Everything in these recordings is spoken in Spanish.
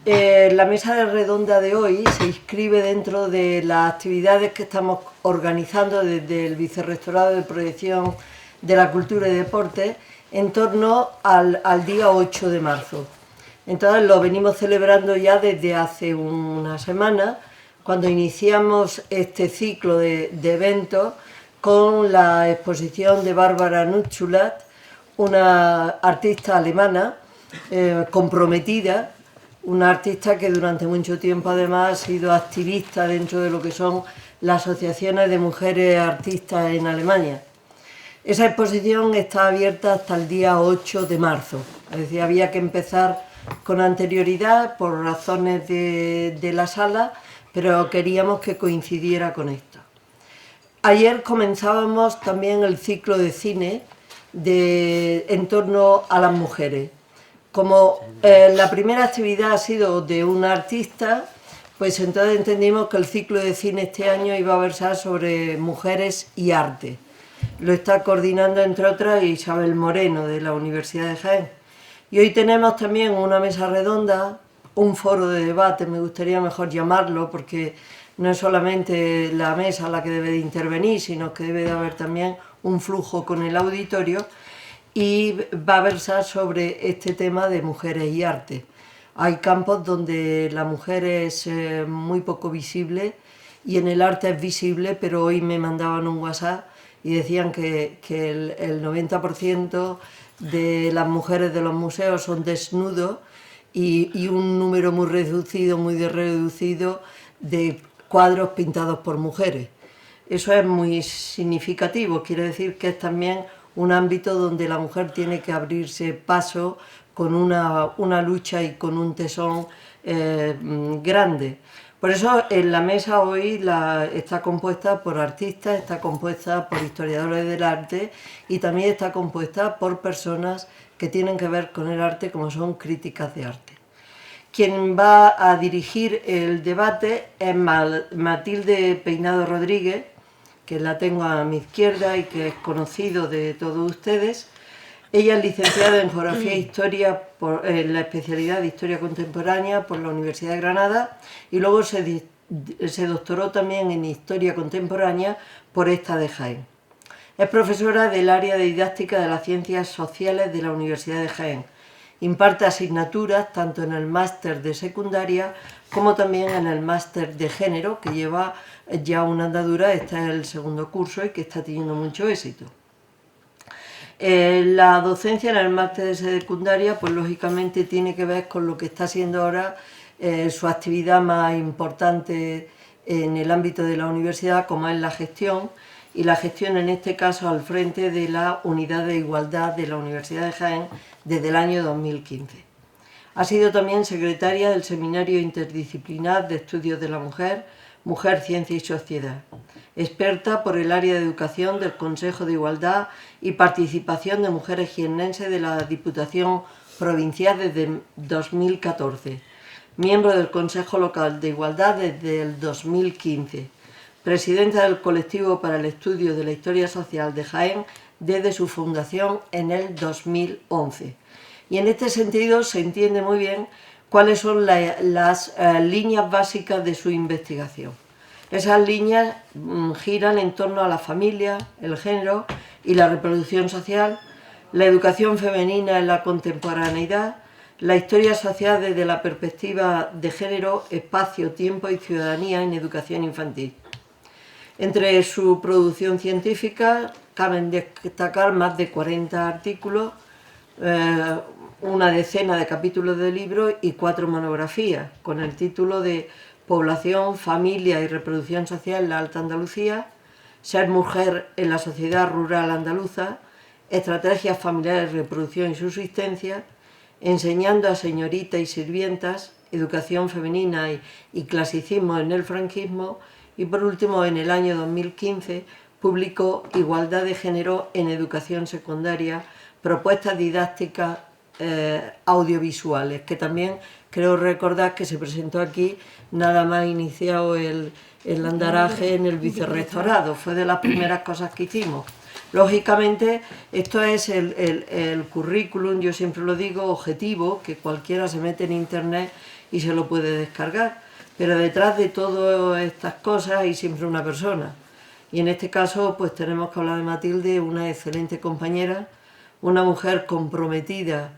La mesa redonda de hoy se inscribe dentro de las actividades que estamos organizando desde el Vicerrectorado de Proyección de la Cultura y Deporte en torno al día 8 de marzo. Entonces lo venimos celebrando ya desde hace una semana, cuando iniciamos este ciclo de eventos con la exposición de Barbara Nutschulat, una artista alemana comprometida, una artista que durante mucho tiempo además ha sido activista dentro de lo que son las asociaciones de mujeres artistas en Alemania. Esa exposición está abierta hasta el día 8 de marzo, es decir, había que empezar con anterioridad por razones de la sala, pero queríamos que coincidiera con esto. Ayer comenzábamos también el ciclo de cine en torno a las mujeres. Como la primera actividad ha sido de una artista, pues entonces entendimos que el ciclo de cine este año iba a versar sobre mujeres y arte. Lo está coordinando, entre otras, Isabel Moreno, de la Universidad de Jaén. Y hoy tenemos también una mesa redonda, un foro de debate, me gustaría mejor llamarlo, porque no es solamente la mesa la que debe de intervenir, sino que debe de haber también un flujo con el auditorio, y va a versar sobre este tema de mujeres y arte. Hay campos donde la mujer es muy poco visible y en el arte es visible, pero hoy me mandaban un WhatsApp y decían que el 90% de las mujeres de los museos son desnudos y un número muy reducido de cuadros pintados por mujeres. Eso es muy significativo, quiere decir que es también un ámbito donde la mujer tiene que abrirse paso con una lucha y con un tesón grande. Por eso en la mesa hoy está compuesta por artistas, está compuesta por historiadores del arte y también está compuesta por personas que tienen que ver con el arte, como son críticas de arte. Quien va a dirigir el debate es Matilde Peinado Rodríguez, que la tengo a mi izquierda y que es conocido de todos ustedes. Ella es licenciada en Geografía e Historia en la especialidad de Historia Contemporánea por la Universidad de Granada y luego se doctoró también en Historia Contemporánea por esta de Jaén. Es profesora del área de didáctica de las ciencias sociales de la Universidad de Jaén. Imparte asignaturas tanto en el máster de secundaria como también en el máster de género, que lleva ya una andadura, este es el segundo curso y que está teniendo mucho éxito. La docencia en el máster de secundaria, pues lógicamente tiene que ver con lo que está siendo ahora su actividad más importante en el ámbito de la universidad, como es la gestión, y la gestión en este caso al frente de la Unidad de Igualdad de la Universidad de Jaén desde el año 2015. Ha sido también secretaria del Seminario Interdisciplinar de Estudios de la Mujer, Mujer, Ciencia y Sociedad. Experta por el área de educación del Consejo de Igualdad y Participación de Mujeres Jiennenses de la Diputación Provincial desde 2014. Miembro del Consejo Local de Igualdad desde el 2015. Presidenta del Colectivo para el Estudio de la Historia Social de Jaén desde su fundación en el 2011. Y en este sentido se entiende muy bien cuáles son las líneas básicas de su investigación. Esas líneas giran en torno a la familia, el género y la reproducción social, la educación femenina en la contemporaneidad, la historia social desde la perspectiva de género, espacio, tiempo y ciudadanía en educación infantil. Entre su producción científica caben destacar más de 40 artículos, una decena de capítulos de libros y 4 monografías, con el título de Población, Familia y Reproducción Social en la Alta Andalucía, Ser mujer en la sociedad rural andaluza, Estrategias familiares de reproducción y subsistencia, Enseñando a señoritas y sirvientas, Educación femenina y clasicismo en el franquismo, y por último, en el año 2015, publicó Igualdad de género en educación secundaria, propuestas didácticas audiovisuales, que también creo recordar que se presentó aquí nada más iniciado el andaraje en el vicerrectorado. Fue de las primeras cosas que hicimos. Lógicamente, esto es el currículum, yo siempre lo digo, objetivo, que cualquiera se mete en internet y se lo puede descargar. Pero detrás de todas estas cosas hay siempre una persona. Y en este caso pues tenemos que hablar de Matilde, una excelente compañera, una mujer comprometida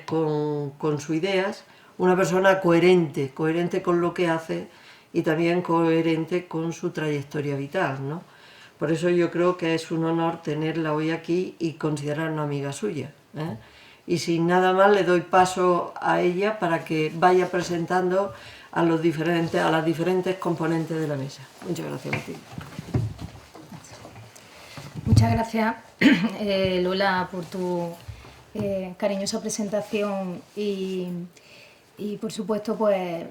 con sus ideas, una persona coherente con lo que hace y también coherente con su trayectoria vital, ¿no? Por eso yo creo que es un honor tenerla hoy aquí y considerarla amiga suya, ¿eh? Y sin nada más le doy paso a ella para que vaya presentando a las diferentes componentes de la mesa. Muchas gracias, Matilde. Muchas gracias, Lola, por tu cariñosa presentación y por supuesto, pues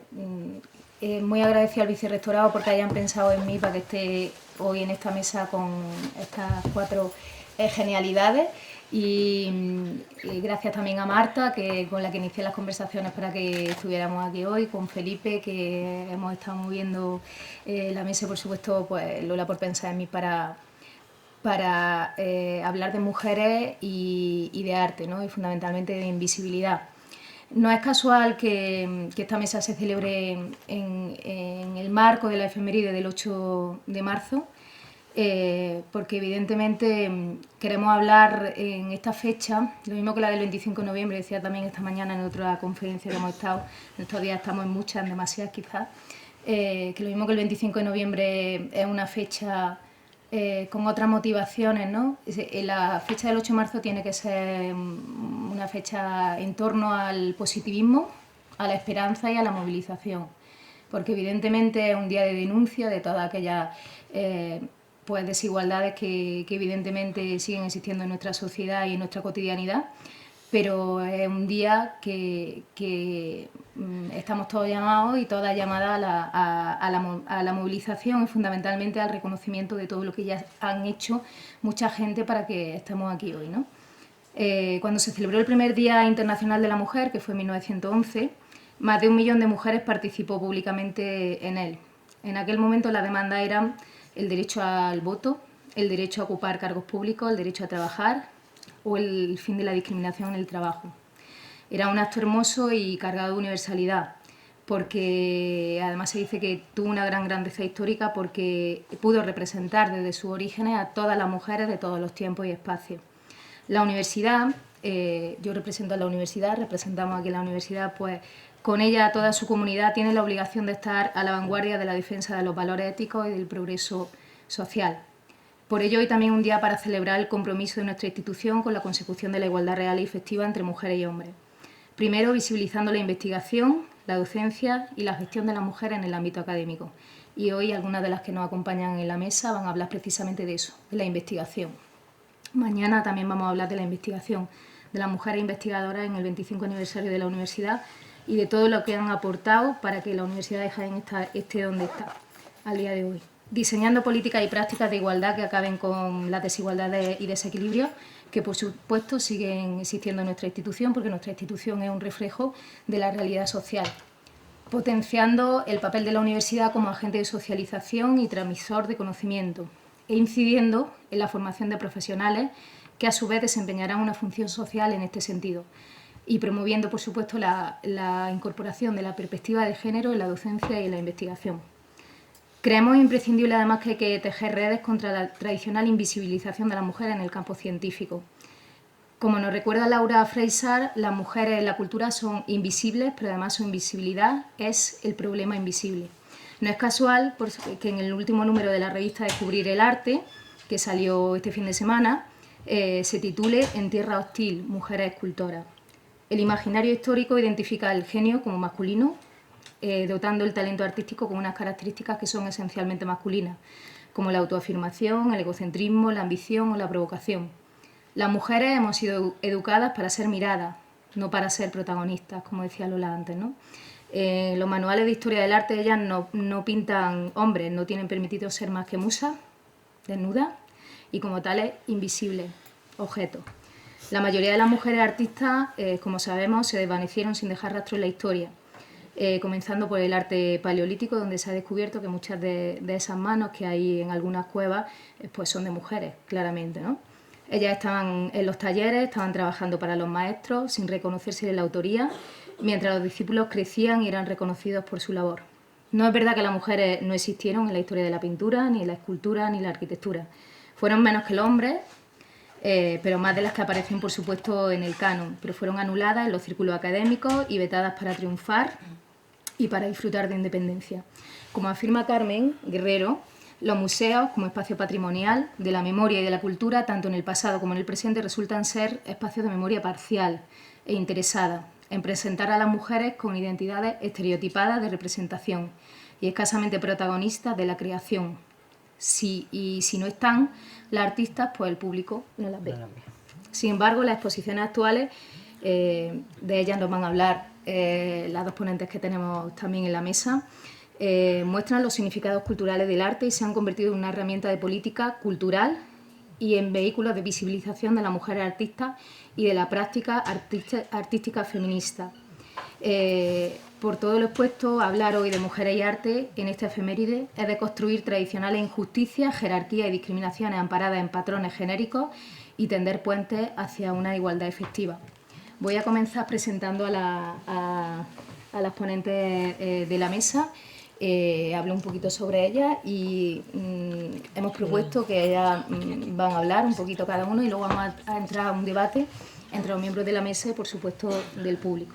muy agradecida al vicerrectorado porque hayan pensado en mí para que esté hoy en esta mesa con estas 4 genialidades y gracias también a Marta, con la que inicié las conversaciones para que estuviéramos aquí hoy, con Felipe, que hemos estado moviendo la mesa y por supuesto, pues Lola por pensar en mí para hablar de mujeres y de arte, ¿no? Y fundamentalmente de invisibilidad. No es casual que esta mesa se celebre en el marco de la efeméride del 8 de marzo, porque evidentemente queremos hablar en esta fecha, lo mismo que la del 25 de noviembre, decía también esta mañana en otra conferencia que hemos estado, en estos días estamos en muchas, en demasiadas quizás, que lo mismo que el 25 de noviembre es una fecha con otras motivaciones, ¿no? La fecha del 8 de marzo tiene que ser una fecha en torno al positivismo, a la esperanza y a la movilización, porque evidentemente es un día de denuncia de todas aquellas pues desigualdades que evidentemente siguen existiendo en nuestra sociedad y en nuestra cotidianidad, pero es un día que estamos todos llamados y todas llamadas a la movilización y fundamentalmente al reconocimiento de todo lo que ya han hecho mucha gente para que estemos aquí hoy, ¿no? Cuando se celebró el primer Día Internacional de la Mujer, que fue en 1911, más de 1 millón de mujeres participó públicamente en él. En aquel momento las demandas eran el derecho al voto, el derecho a ocupar cargos públicos, el derecho a trabajar o el fin de la discriminación en el trabajo. Era un acto hermoso y cargado de universalidad, porque además se dice que tuvo una gran grandeza histórica porque pudo representar desde sus orígenes a todas las mujeres de todos los tiempos y espacios. La universidad, yo represento a la universidad, representamos aquí la universidad, pues con ella toda su comunidad tiene la obligación de estar a la vanguardia de la defensa de los valores éticos y del progreso social. Por ello, hoy también un día para celebrar el compromiso de nuestra institución con la consecución de la igualdad real y efectiva entre mujeres y hombres. Primero, visibilizando la investigación, la docencia y la gestión de las mujeres en el ámbito académico. Y hoy algunas de las que nos acompañan en la mesa van a hablar precisamente de eso, de la investigación. Mañana también vamos a hablar de la investigación, de las mujeres investigadoras en el 25 aniversario de la universidad y de todo lo que han aportado para que la Universidad de Jaén esté donde está al día de hoy. Diseñando políticas y prácticas de igualdad que acaben con las desigualdades y desequilibrios que, por supuesto, siguen existiendo en nuestra institución, porque nuestra institución es un reflejo de la realidad social. Potenciando el papel de la universidad como agente de socialización y transmisor de conocimiento e incidiendo en la formación de profesionales que, a su vez, desempeñarán una función social en este sentido y promoviendo, por supuesto, la incorporación de la perspectiva de género en la docencia y en la investigación. Creemos imprescindible, además, que hay que tejer redes contra la tradicional invisibilización de la mujer en el campo científico. Como nos recuerda Laura Freisar, las mujeres en la cultura son invisibles, pero además su invisibilidad es el problema invisible. No es casual que en el último número de la revista Descubrir el Arte, que salió este fin de semana, se titule En tierra hostil, mujeres escultoras. El imaginario histórico identifica el genio como masculino, dotando el talento artístico con unas características que son esencialmente masculinas, como la autoafirmación, el egocentrismo, la ambición o la provocación. Las mujeres hemos sido educadas para ser miradas, no para ser protagonistas, como decía Lola antes, ¿no? Los manuales de historia del arte, ellas no pintan hombres, no tienen permitido ser más que musas, desnudas, y como tales, invisibles, objetos. La mayoría de las mujeres artistas, como sabemos, se desvanecieron sin dejar rastro en la historia, comenzando por el arte paleolítico, donde se ha descubierto que muchas de esas manos que hay en algunas cuevas pues son de mujeres, claramente, ¿no? Ellas estaban en los talleres, estaban trabajando para los maestros, sin reconocerse la autoría, mientras los discípulos crecían y eran reconocidos por su labor. No es verdad que las mujeres no existieron en la historia de la pintura, ni en la escultura, ni en la arquitectura. Fueron menos que los hombres, pero más de las que aparecen, por supuesto, en el canon, pero fueron anuladas en los círculos académicos y vetadas para triunfar y para disfrutar de independencia. Como afirma Carmen Guerrero, los museos, como espacio patrimonial de la memoria y de la cultura, tanto en el pasado como en el presente, resultan ser espacios de memoria parcial e interesada en presentar a las mujeres con identidades estereotipadas de representación y escasamente protagonistas de la creación. Y si no están las artistas, pues el público no las ve. Sin embargo, las exposiciones actuales, de ellas nos van a hablar las dos ponentes que tenemos también en la mesa, muestran los significados culturales del arte y se han convertido en una herramienta de política cultural y en vehículos de visibilización de las mujeres artistas y de la práctica artística feminista. Por todo lo expuesto, hablar hoy de mujeres y arte en esta efeméride es de construir tradicionales injusticias, jerarquías y discriminaciones amparadas en patrones genéricos y tender puentes hacia una igualdad efectiva. Voy a comenzar presentando a las ponentes de la mesa. Hablo un poquito sobre ellas y hemos propuesto que ellas van a hablar un poquito cada uno y luego vamos a entrar a un debate entre los miembros de la mesa y, por supuesto, del público.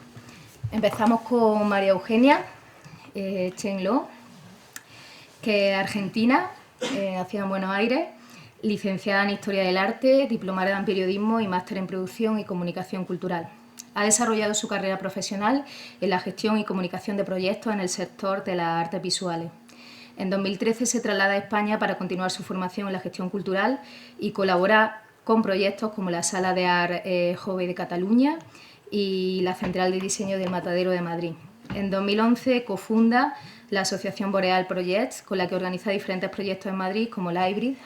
Empezamos con María Eugenia Chenlo, que es argentina, nacida en Buenos Aires, licenciada en Historia del Arte, diplomada en Periodismo y máster en Producción y Comunicación Cultural. Ha desarrollado su carrera profesional en la gestión y comunicación de proyectos en el sector de las artes visuales. En 2013 se traslada a España para continuar su formación en la gestión cultural y colabora con proyectos como la Sala de Art Jove de Cataluña y la Central de Diseño del Matadero de Madrid. En 2011 cofunda la Asociación Boreal Projects, con la que organiza diferentes proyectos en Madrid como la Hybrid,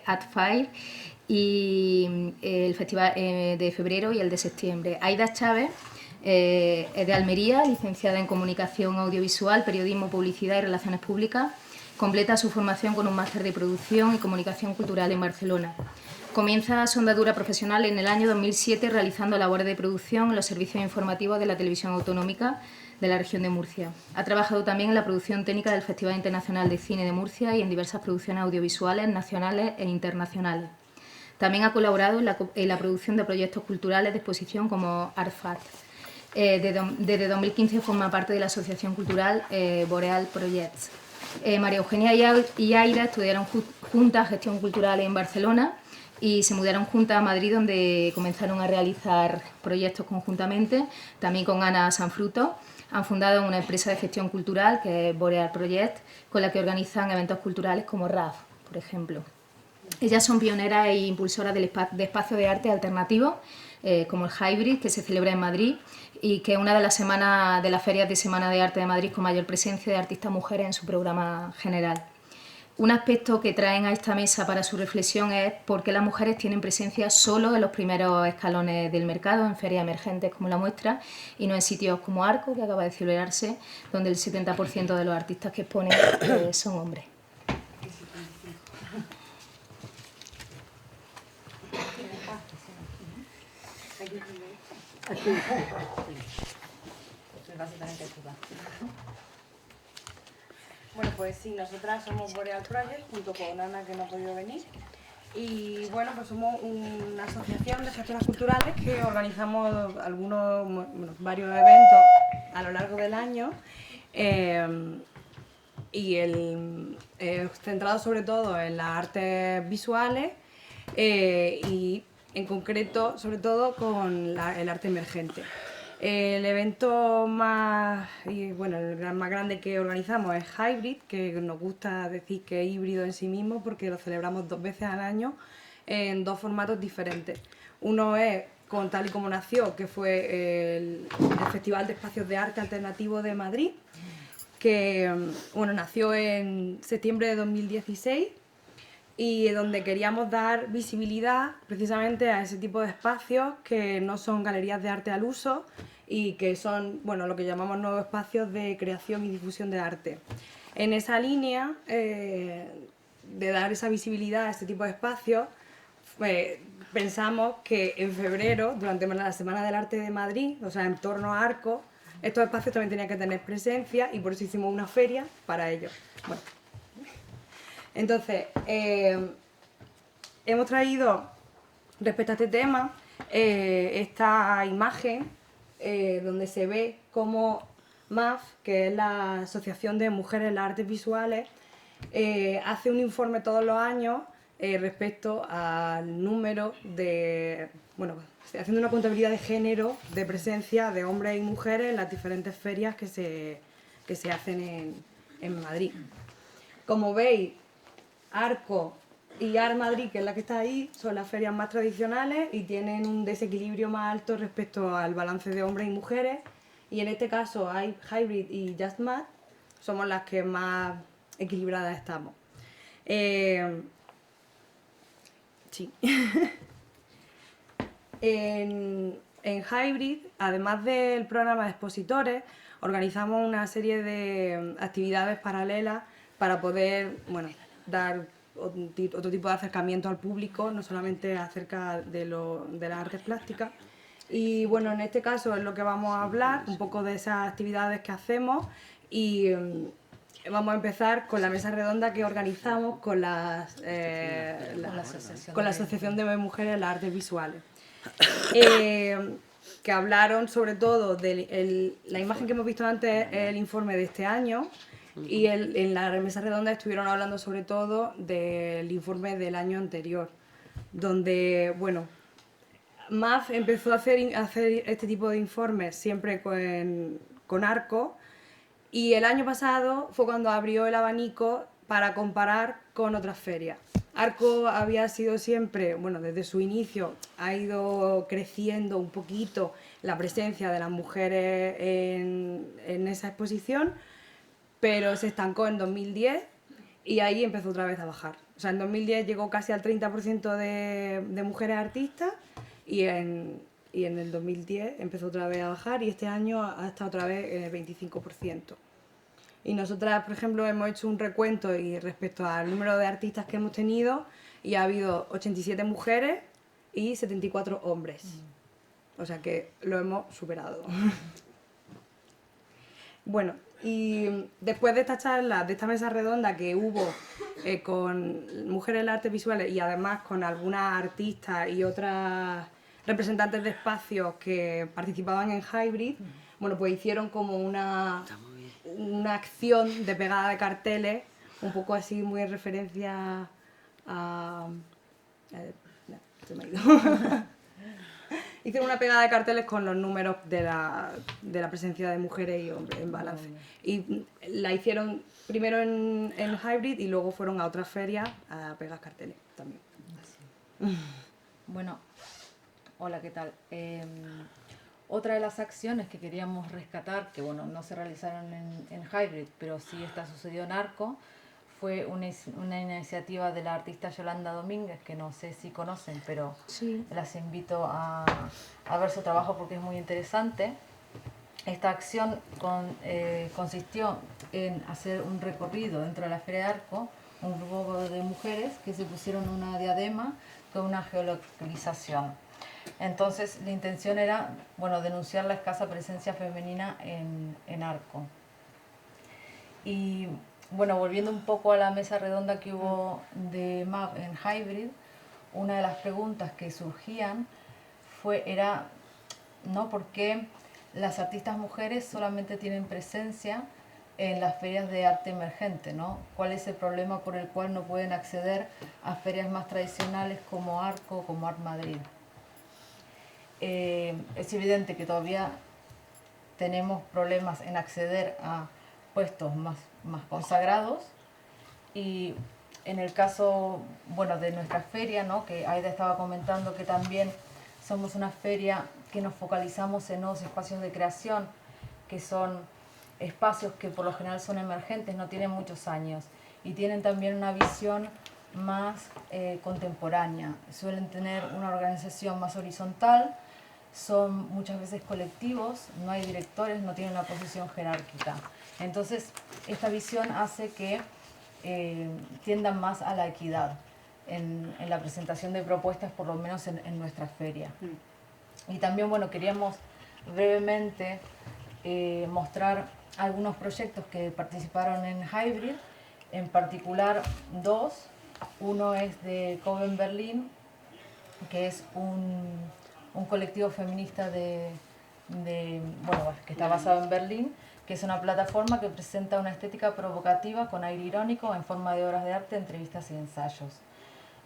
Atfire y el Festival de Febrero y el de Septiembre. Aida Chávez es de Almería, licenciada en Comunicación Audiovisual, Periodismo, Publicidad y Relaciones Públicas. Completa su formación con un máster de Producción y Comunicación Cultural en Barcelona. Comienza su andadura profesional en el año 2007 realizando labores de producción en los servicios informativos de la Televisión Autonómica de la región de Murcia. Ha trabajado también en la producción técnica del Festival Internacional de Cine de Murcia y en diversas producciones audiovisuales nacionales e internacionales. También ha colaborado en la producción de proyectos culturales de exposición como ArtFat. Desde 2015 forma parte de la Asociación Cultural Boreal Projects. María Eugenia y Aida estudiaron juntas gestión cultural en Barcelona y se mudaron juntas a Madrid, donde comenzaron a realizar proyectos conjuntamente, también con Ana Sanfruto. Han fundado una empresa de gestión cultural, que es Boreal Project, con la que organizan eventos culturales como RAF, por ejemplo. Ellas son pioneras e impulsoras de espacios de arte alternativos, como el Hybrid, que se celebra en Madrid, y que es una de las ferias de Semana de Arte de Madrid con mayor presencia de artistas mujeres en su programa general. Un aspecto que traen a esta mesa para su reflexión es por qué las mujeres tienen presencia solo en los primeros escalones del mercado, en ferias emergentes como la muestra, y no en sitios como Arco, que acaba de celebrarse, donde el 70% de los artistas que exponen son hombres. Bueno, pues sí, nosotras somos Boreal Project, junto con Ana, que no ha podido venir. Y bueno, pues somos una asociación de gestiones culturales que organizamos varios eventos a lo largo del año. Centrado sobre todo en las artes visuales y en concreto, sobre todo, con el arte emergente. El evento el más grande que organizamos es Hybrid, que nos gusta decir que es híbrido en sí mismo porque lo celebramos 2 veces al año en 2 formatos diferentes. Uno es con Tal y Como Nació, que fue el Festival de Espacios de Arte Alternativo de Madrid, que nació en septiembre de 2016 y donde queríamos dar visibilidad precisamente a ese tipo de espacios que no son galerías de arte al uso y que son lo que llamamos nuevos espacios de creación y difusión de arte. En esa línea de dar esa visibilidad a este tipo de espacios pensamos que en febrero, durante la Semana del Arte de Madrid, o sea, en torno a Arco, estos espacios también tenían que tener presencia y por eso hicimos una feria para ellos. Bueno, entonces, hemos traído, respecto a este tema, esta imagen donde se ve cómo MAF, que es la Asociación de Mujeres en las Artes Visuales, hace un informe todos los años respecto al número de, bueno, haciendo una contabilidad de género, de presencia de hombres y mujeres en las diferentes ferias que se hacen en Madrid. Como veis, Arco y Art Madrid, que es la que está ahí, son las ferias más tradicionales y tienen un desequilibrio más alto respecto al balance de hombres y mujeres. Y en este caso, Hybrid y Just Mat somos las que más equilibradas estamos. Sí. En Hybrid, además del programa de expositores, organizamos una serie de actividades paralelas para poder, bueno, dar otro tipo de acercamiento al público, no solamente acerca de las artes plásticas. Y bueno, en este caso es lo que vamos a hablar, un poco de esas actividades que hacemos y vamos a empezar con la mesa redonda que organizamos con la Asociación de Mujeres en las Artes Visuales. Que hablaron sobre todo de la imagen que hemos visto antes, el informe de este año, y en la mesa redonda estuvieron hablando sobre todo del informe del año anterior, donde, bueno, MAF empezó a hacer este tipo de informes siempre con Arco, y el año pasado fue cuando abrió el abanico para comparar con otras ferias. Arco había sido siempre, bueno, desde su inicio ha ido creciendo un poquito la presencia de las mujeres en esa exposición, pero se estancó en 2010 y ahí empezó otra vez a bajar. O sea, en 2010 llegó casi al 30% de mujeres artistas y en el 2010 empezó otra vez a bajar y este año ha estado otra vez en el 25%. Y nosotras, por ejemplo, hemos hecho un recuento y respecto al número de artistas que hemos tenido y ha habido 87 mujeres y 74 hombres. O sea que lo hemos superado. Bueno, y después de esta charla, de esta mesa redonda que hubo con mujeres en las artes visuales y además con algunas artistas y otras representantes de espacios que participaban en Hybrid, bueno, pues hicieron como una acción de pegada de carteles, un poco así muy en referencia a... no, se me ha ido. Hicieron una pegada de carteles con los números de la presencia de mujeres y hombres en balance. Y la hicieron primero en Hybrid y luego fueron a otras ferias a pegar carteles también. Bueno, hola, ¿qué tal? Otra de las acciones que queríamos rescatar, que bueno, no se realizaron en Hybrid, pero sí sucedió en Arco, fue una iniciativa de la artista Yolanda Domínguez, que no sé si conocen, pero sí, las invito a ver su trabajo porque es muy interesante. Esta acción consistió en hacer un recorrido dentro de la Feria de Arco, un grupo de mujeres que se pusieron una diadema con una geolocalización. Entonces la intención era, bueno, denunciar la escasa presencia femenina en Arco. Y bueno, volviendo un poco a la mesa redonda que hubo de MAP en Hybrid, una de las preguntas que surgían era ¿no? ¿Por qué las artistas mujeres solamente tienen presencia en las ferias de arte emergente, ¿no? ¿Cuál es el problema por el cual no pueden acceder a ferias más tradicionales como Arco o como Art Madrid? Es evidente que todavía tenemos problemas en acceder a puestos más consagrados, y en el caso, bueno, de nuestra feria, ¿no? Que Aida estaba comentando que también somos una feria que nos focalizamos en nuevos espacios de creación, que son espacios que por lo general son emergentes, no tienen muchos años y tienen también una visión más contemporánea. Suelen tener una organización más horizontal, son muchas veces colectivos, no hay directores, no tienen una posición jerárquica. Entonces, esta visión hace que tiendan más a la equidad. en la presentación de propuestas, por lo menos en nuestra feria. Y también, bueno, queríamos brevemente mostrar algunos proyectos que participaron en Hybrid, en particular dos. Uno es de Coven Berlin, que es un colectivo feminista bueno, que está basado en Berlín, que es una plataforma que presenta una estética provocativa con aire irónico en forma de obras de arte, entrevistas y ensayos.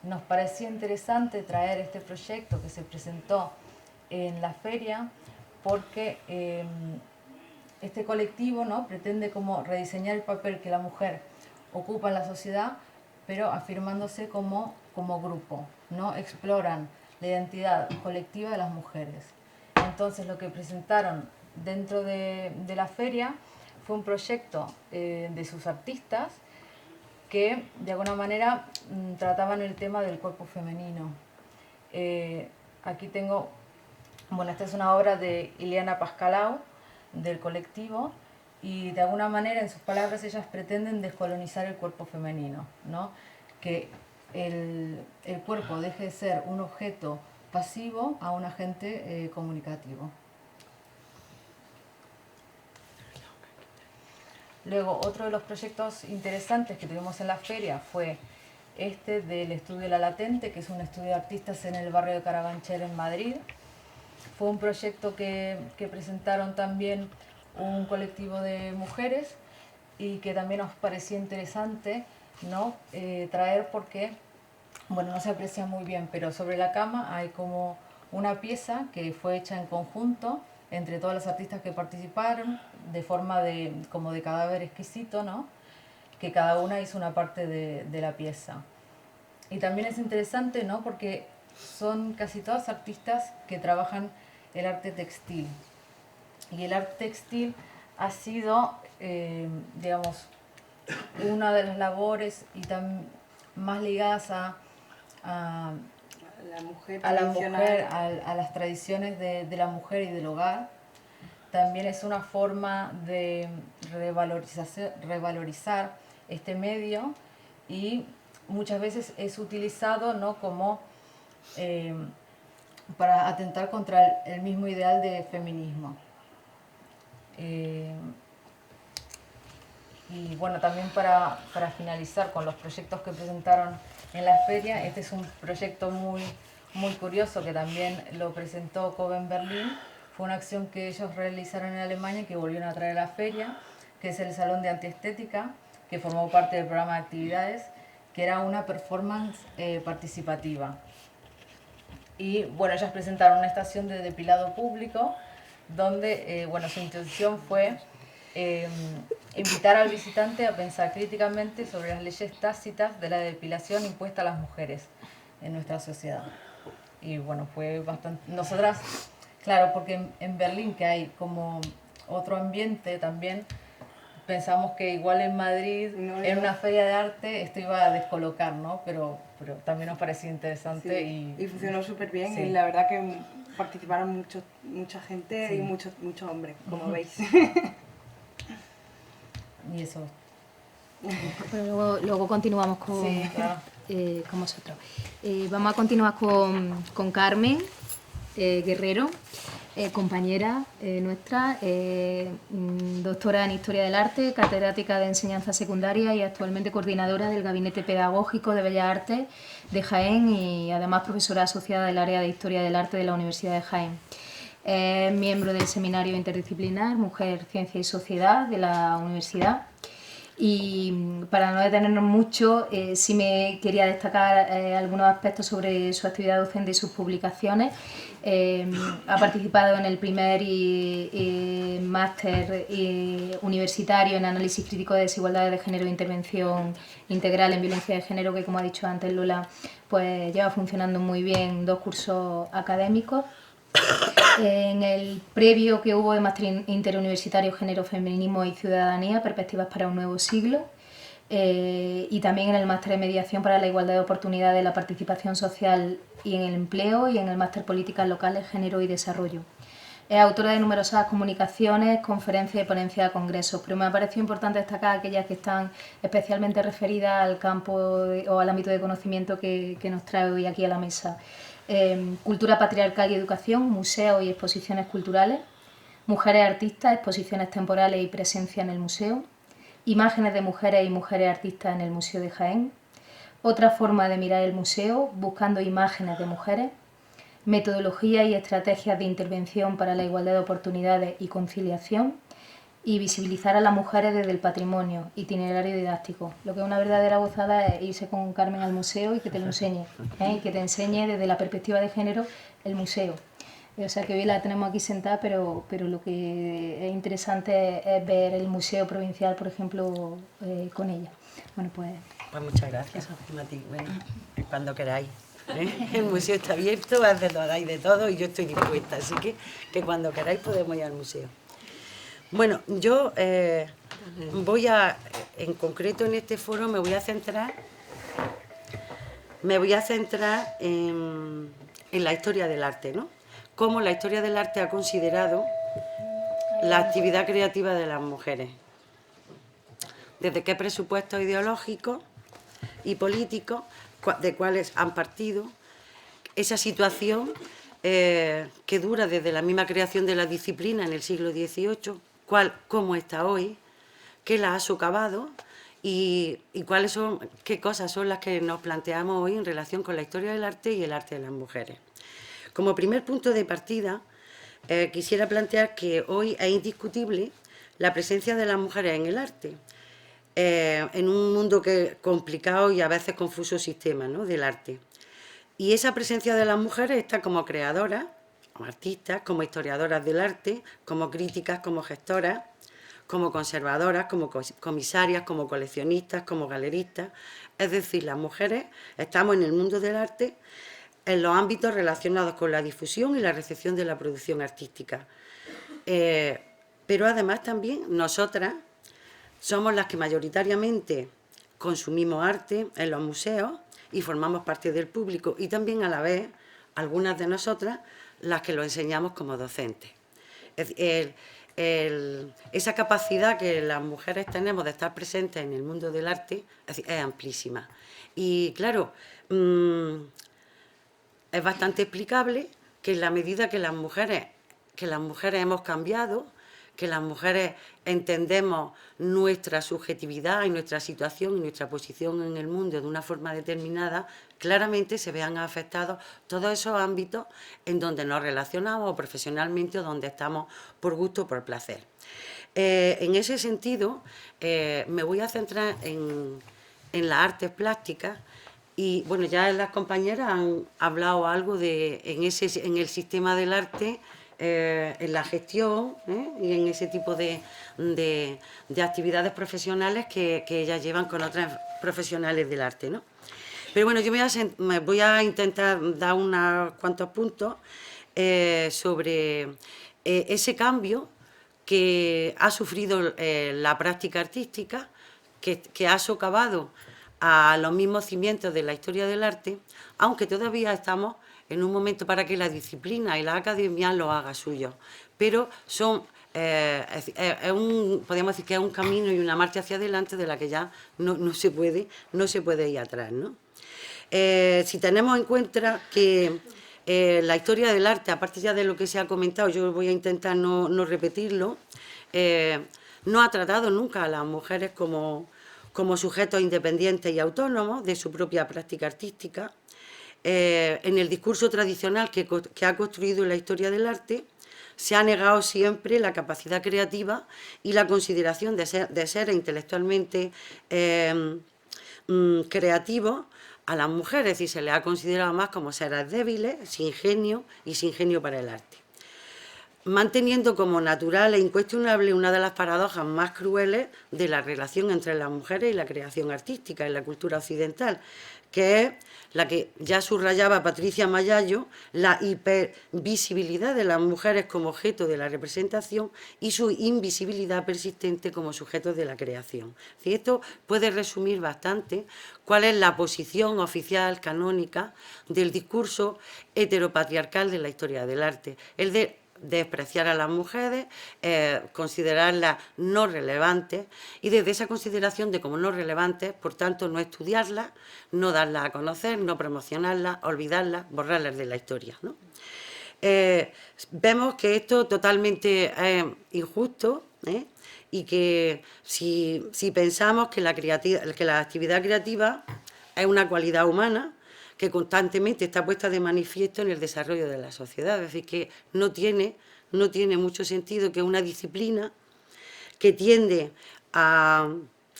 Nos pareció interesante traer este proyecto que se presentó en la feria porque este colectivo, ¿no?, pretende como rediseñar el papel que la mujer ocupa en la sociedad, pero afirmándose como grupo, ¿no? Exploran la identidad colectiva de las mujeres. Entonces lo que presentaron dentro de la feria fue un proyecto de sus artistas que de alguna manera trataban el tema del cuerpo femenino. Aquí tengo, bueno, esta es una obra de Ileana Pascalau, del colectivo, y de alguna manera, en sus palabras, ellas pretenden descolonizar el cuerpo femenino, ¿no? Que el cuerpo deje de ser un objeto pasivo a un agente comunicativo. Luego, otro de los proyectos interesantes que tuvimos en la feria fue este del estudio La Latente, que es un estudio de artistas en el barrio de Carabanchel, en Madrid. Fue un proyecto que presentaron también un colectivo de mujeres y que también nos parecía interesante, ¿no?, traer, porque, bueno, no se aprecia muy bien, pero sobre la cama hay como una pieza que fue hecha en conjunto entre todas las artistas que participaron, de forma como de cadáver exquisito, ¿no?, que cada una hizo una parte de la pieza. Y también es interesante, ¿no?, porque son casi todas artistas que trabajan el arte textil. Y el arte textil ha sido, digamos, una de las labores y más ligadas a la mujer a las tradiciones de la mujer y del hogar. También es una forma de revalorizar este medio, y muchas veces es utilizado, ¿no?, como para atentar contra el mismo ideal de feminismo. Y bueno, también para finalizar con los proyectos que presentaron en la feria, este es un proyecto muy curioso que también lo presentó Coven Berlin. Fue una acción que ellos realizaron en Alemania y que volvieron a traer a la feria, que es el Salón de Antiestética, que formó parte del programa de actividades, que era una performance participativa. Y bueno, ellas presentaron una estación de depilado público, donde bueno, su intención fue invitar al visitante a pensar críticamente sobre las leyes tácitas de la depilación impuesta a las mujeres en nuestra sociedad. Y bueno, fue bastante... Nosotras, claro, porque en Berlín, que hay como otro ambiente también, pensamos que igual en Madrid, en una feria de arte, esto iba a descolocar, ¿no? Pero también nos pareció interesante. Sí, y funcionó súper bien, sí. Y la verdad que participaron mucha gente, sí, y muchos hombres, como veis. Y eso. Pero luego continuamos con, sí, claro, con vosotros. Vamos a continuar con Carmen Guerrero, compañera nuestra, doctora en Historia del Arte, catedrática de Enseñanza Secundaria y actualmente coordinadora del Gabinete Pedagógico de Bellas Artes de Jaén, y además profesora asociada del área de Historia del Arte de la Universidad de Jaén. Es miembro del Seminario Interdisciplinar Mujer, Ciencia y Sociedad de la Universidad. Y para no detenernos mucho, sí me quería destacar algunos aspectos sobre su actividad docente y sus publicaciones. Ha participado en el primer máster universitario en análisis crítico de desigualdades de género e intervención integral en violencia de género, que, como ha dicho antes Lola, pues lleva funcionando muy bien 2 cursos académicos. En el previo que hubo de máster interuniversitario Género, Feminismo y Ciudadanía, Perspectivas para un Nuevo Siglo, y también en el máster de Mediación para la Igualdad de Oportunidades, la Participación Social y en el Empleo, y en el máster Políticas Locales, Género y Desarrollo. Es autora de numerosas comunicaciones, conferencias y ponencias de congresos, pero me ha parecido importante destacar aquellas que están especialmente referidas al campo o al ámbito de conocimiento que nos trae hoy aquí a la mesa. Cultura patriarcal y educación, museos y exposiciones culturales, mujeres artistas, exposiciones temporales y presencia en el museo, imágenes de mujeres y mujeres artistas en el Museo de Jaén, otra forma de mirar el museo, buscando imágenes de mujeres, metodología y estrategias de intervención para la igualdad de oportunidades y conciliación, y visibilizar a las mujeres desde el patrimonio, itinerario didáctico. Lo que es una verdadera gozada es irse con Carmen al museo y que te lo enseñe, y que te enseñe desde la perspectiva de género el museo. O sea que hoy la tenemos aquí sentada, pero lo que es interesante es ver el Museo Provincial, por ejemplo, con ella. Bueno, pues muchas gracias, Mati. Bueno, cuando queráis. El museo está abierto, hay de todo y yo estoy dispuesta, así que cuando queráis podemos ir al museo. Bueno, yo en concreto en este foro me voy a centrar en la historia del arte, ¿no? Cómo la historia del arte ha considerado la actividad creativa de las mujeres. Desde qué presupuestos ideológicos y políticos de cuáles han partido esa situación que dura desde la misma creación de la disciplina en el siglo XVIII, cómo está hoy, qué la ha socavado y qué cosas son las que nos planteamos hoy en relación con la historia del arte y el arte de las mujeres. Como primer punto de partida, quisiera plantear que hoy es indiscutible la presencia de las mujeres en el arte, en un mundo complicado y a veces confuso sistema, ¿no?, del arte. Y esa presencia de las mujeres está como creadoras, como artistas, como historiadoras del arte, como críticas, como gestoras, como conservadoras, como comisarias, como coleccionistas, como galeristas. Es decir, las mujeres estamos en el mundo del arte en los ámbitos relacionados con la difusión y la recepción de la producción artística. Pero además también nosotras somos las que mayoritariamente consumimos arte en los museos y formamos parte del público, y también a la vez algunas de nosotras las que lo enseñamos como docentes. Esa capacidad que las mujeres tenemos de estar presentes en el mundo del arte es amplísima. Y claro, es bastante explicable que en la medida que las mujeres hemos cambiado, que las mujeres entendemos nuestra subjetividad y nuestra situación y nuestra posición en el mundo de una forma determinada, claramente se vean afectados todos esos ámbitos en donde nos relacionamos profesionalmente o donde estamos por gusto o por placer. En ese sentido, me voy a centrar en las artes plásticas. Y bueno, ya las compañeras han hablado algo en el sistema del arte, en la gestión y en ese tipo de actividades profesionales que ellas llevan con otras profesionales del arte, ¿no? Pero bueno, yo me voy a intentar dar unos cuantos puntos sobre ese cambio que ha sufrido la práctica artística, que ha socavado a los mismos cimientos de la historia del arte, aunque todavía estamos en un momento para que la disciplina y la academia lo haga suyo. Pero podríamos decir que es un camino y una marcha hacia adelante de la que ya no se puede ir atrás, ¿no? Si tenemos en cuenta que la historia del arte, aparte ya de lo que se ha comentado, yo voy a intentar no repetirlo, no ha tratado nunca a las mujeres como sujetos independientes y autónomos de su propia práctica artística. En el discurso tradicional que ha construido la historia del arte se ha negado siempre la capacidad creativa y la consideración de ser intelectualmente creativos a las mujeres, y se les ha considerado más como seres débiles, sin genio y sin genio para el arte, manteniendo como natural e incuestionable una de las paradojas más crueles de la relación entre las mujeres y la creación artística en la cultura occidental, que es la que ya subrayaba Patricia Mayallo, la hipervisibilidad de las mujeres como objeto de la representación y su invisibilidad persistente como sujetos de la creación. Y esto puede resumir bastante cuál es la posición oficial, canónica, del discurso heteropatriarcal de la historia del arte, el de despreciar a las mujeres, considerarlas no relevantes, y desde esa consideración de como no relevantes, por tanto, no estudiarlas, no darlas a conocer, no promocionarlas, olvidarlas, borrarlas de la historia, ¿no? Vemos que esto totalmente es injusto, y que si pensamos que la actividad creativa es una cualidad humana que constantemente está puesta de manifiesto en el desarrollo de la sociedad, es decir, que no tiene mucho sentido que una disciplina que tiende a,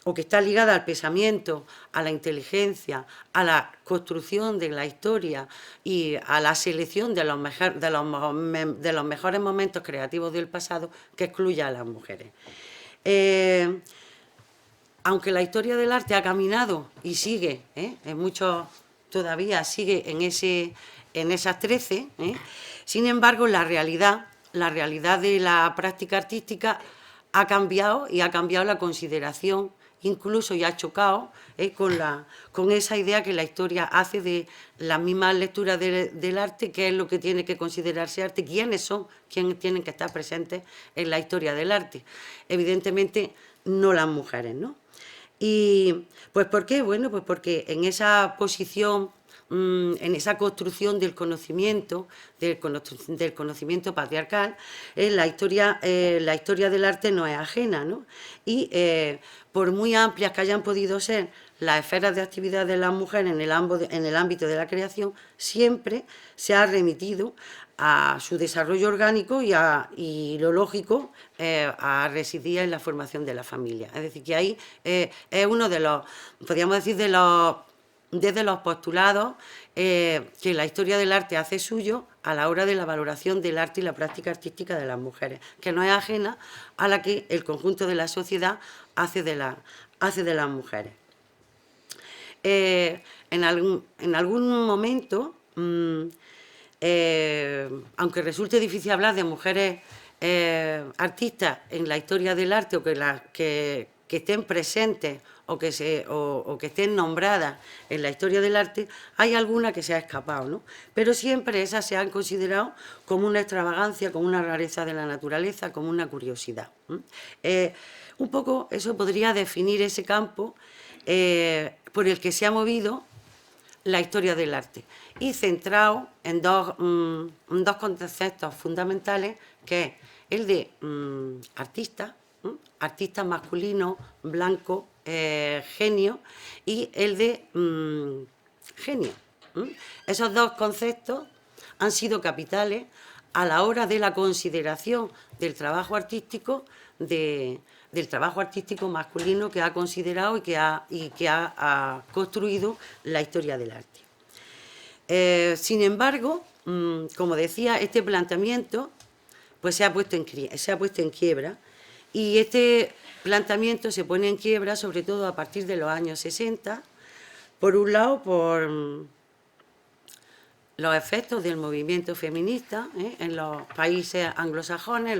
o que está ligada al pensamiento, a la inteligencia, a la construcción de la historia y a la selección de los mejores momentos creativos del pasado, que excluya a las mujeres. Aunque la historia del arte ha caminado y sigue, en muchos todavía sigue en esas 13, sin embargo la realidad de la práctica artística ha cambiado, y ha cambiado la consideración, incluso, y ha chocado con esa idea que la historia hace de las mismas lecturas del arte, qué es lo que tiene que considerarse arte, quiénes tienen que estar presentes en la historia del arte. Evidentemente no las mujeres, ¿no? Y pues ¿por qué? Bueno, pues porque en esa posición, en esa construcción del conocimiento patriarcal, la historia del arte no es ajena, ¿no? Y por muy amplias que hayan podido ser las esferas de actividad de las mujeres en el ámbito de la creación, siempre se ha remitido a su desarrollo orgánico y lo lógico a residir en la formación de la familia. Es decir, que ahí es uno de los, podríamos decir, desde los postulados que la historia del arte hace suyo a la hora de la valoración del arte y la práctica artística de las mujeres, que no es ajena a la que el conjunto de la sociedad hace de las mujeres. En algún momento, aunque resulte difícil hablar de mujeres artistas en la historia del arte, o que estén presentes o que estén nombradas en la historia del arte, hay alguna que se ha escapado, ¿no? Pero siempre esas se han considerado como una extravagancia, como una rareza de la naturaleza, como una curiosidad. Un poco eso podría definir ese campo por el que se ha movido la historia del arte, y centrado en dos conceptos fundamentales, que es el de artista masculino, blanco, genio, y el de genio. Esos dos conceptos han sido capitales a la hora de la consideración del trabajo artístico masculino que ha considerado y que ha construido la historia del arte. Sin embargo, como decía, este planteamiento pues se ha puesto en quiebra, y este planteamiento se pone en quiebra sobre todo a partir de los años 60, por un lado por los efectos del movimiento feminista en los países anglosajones,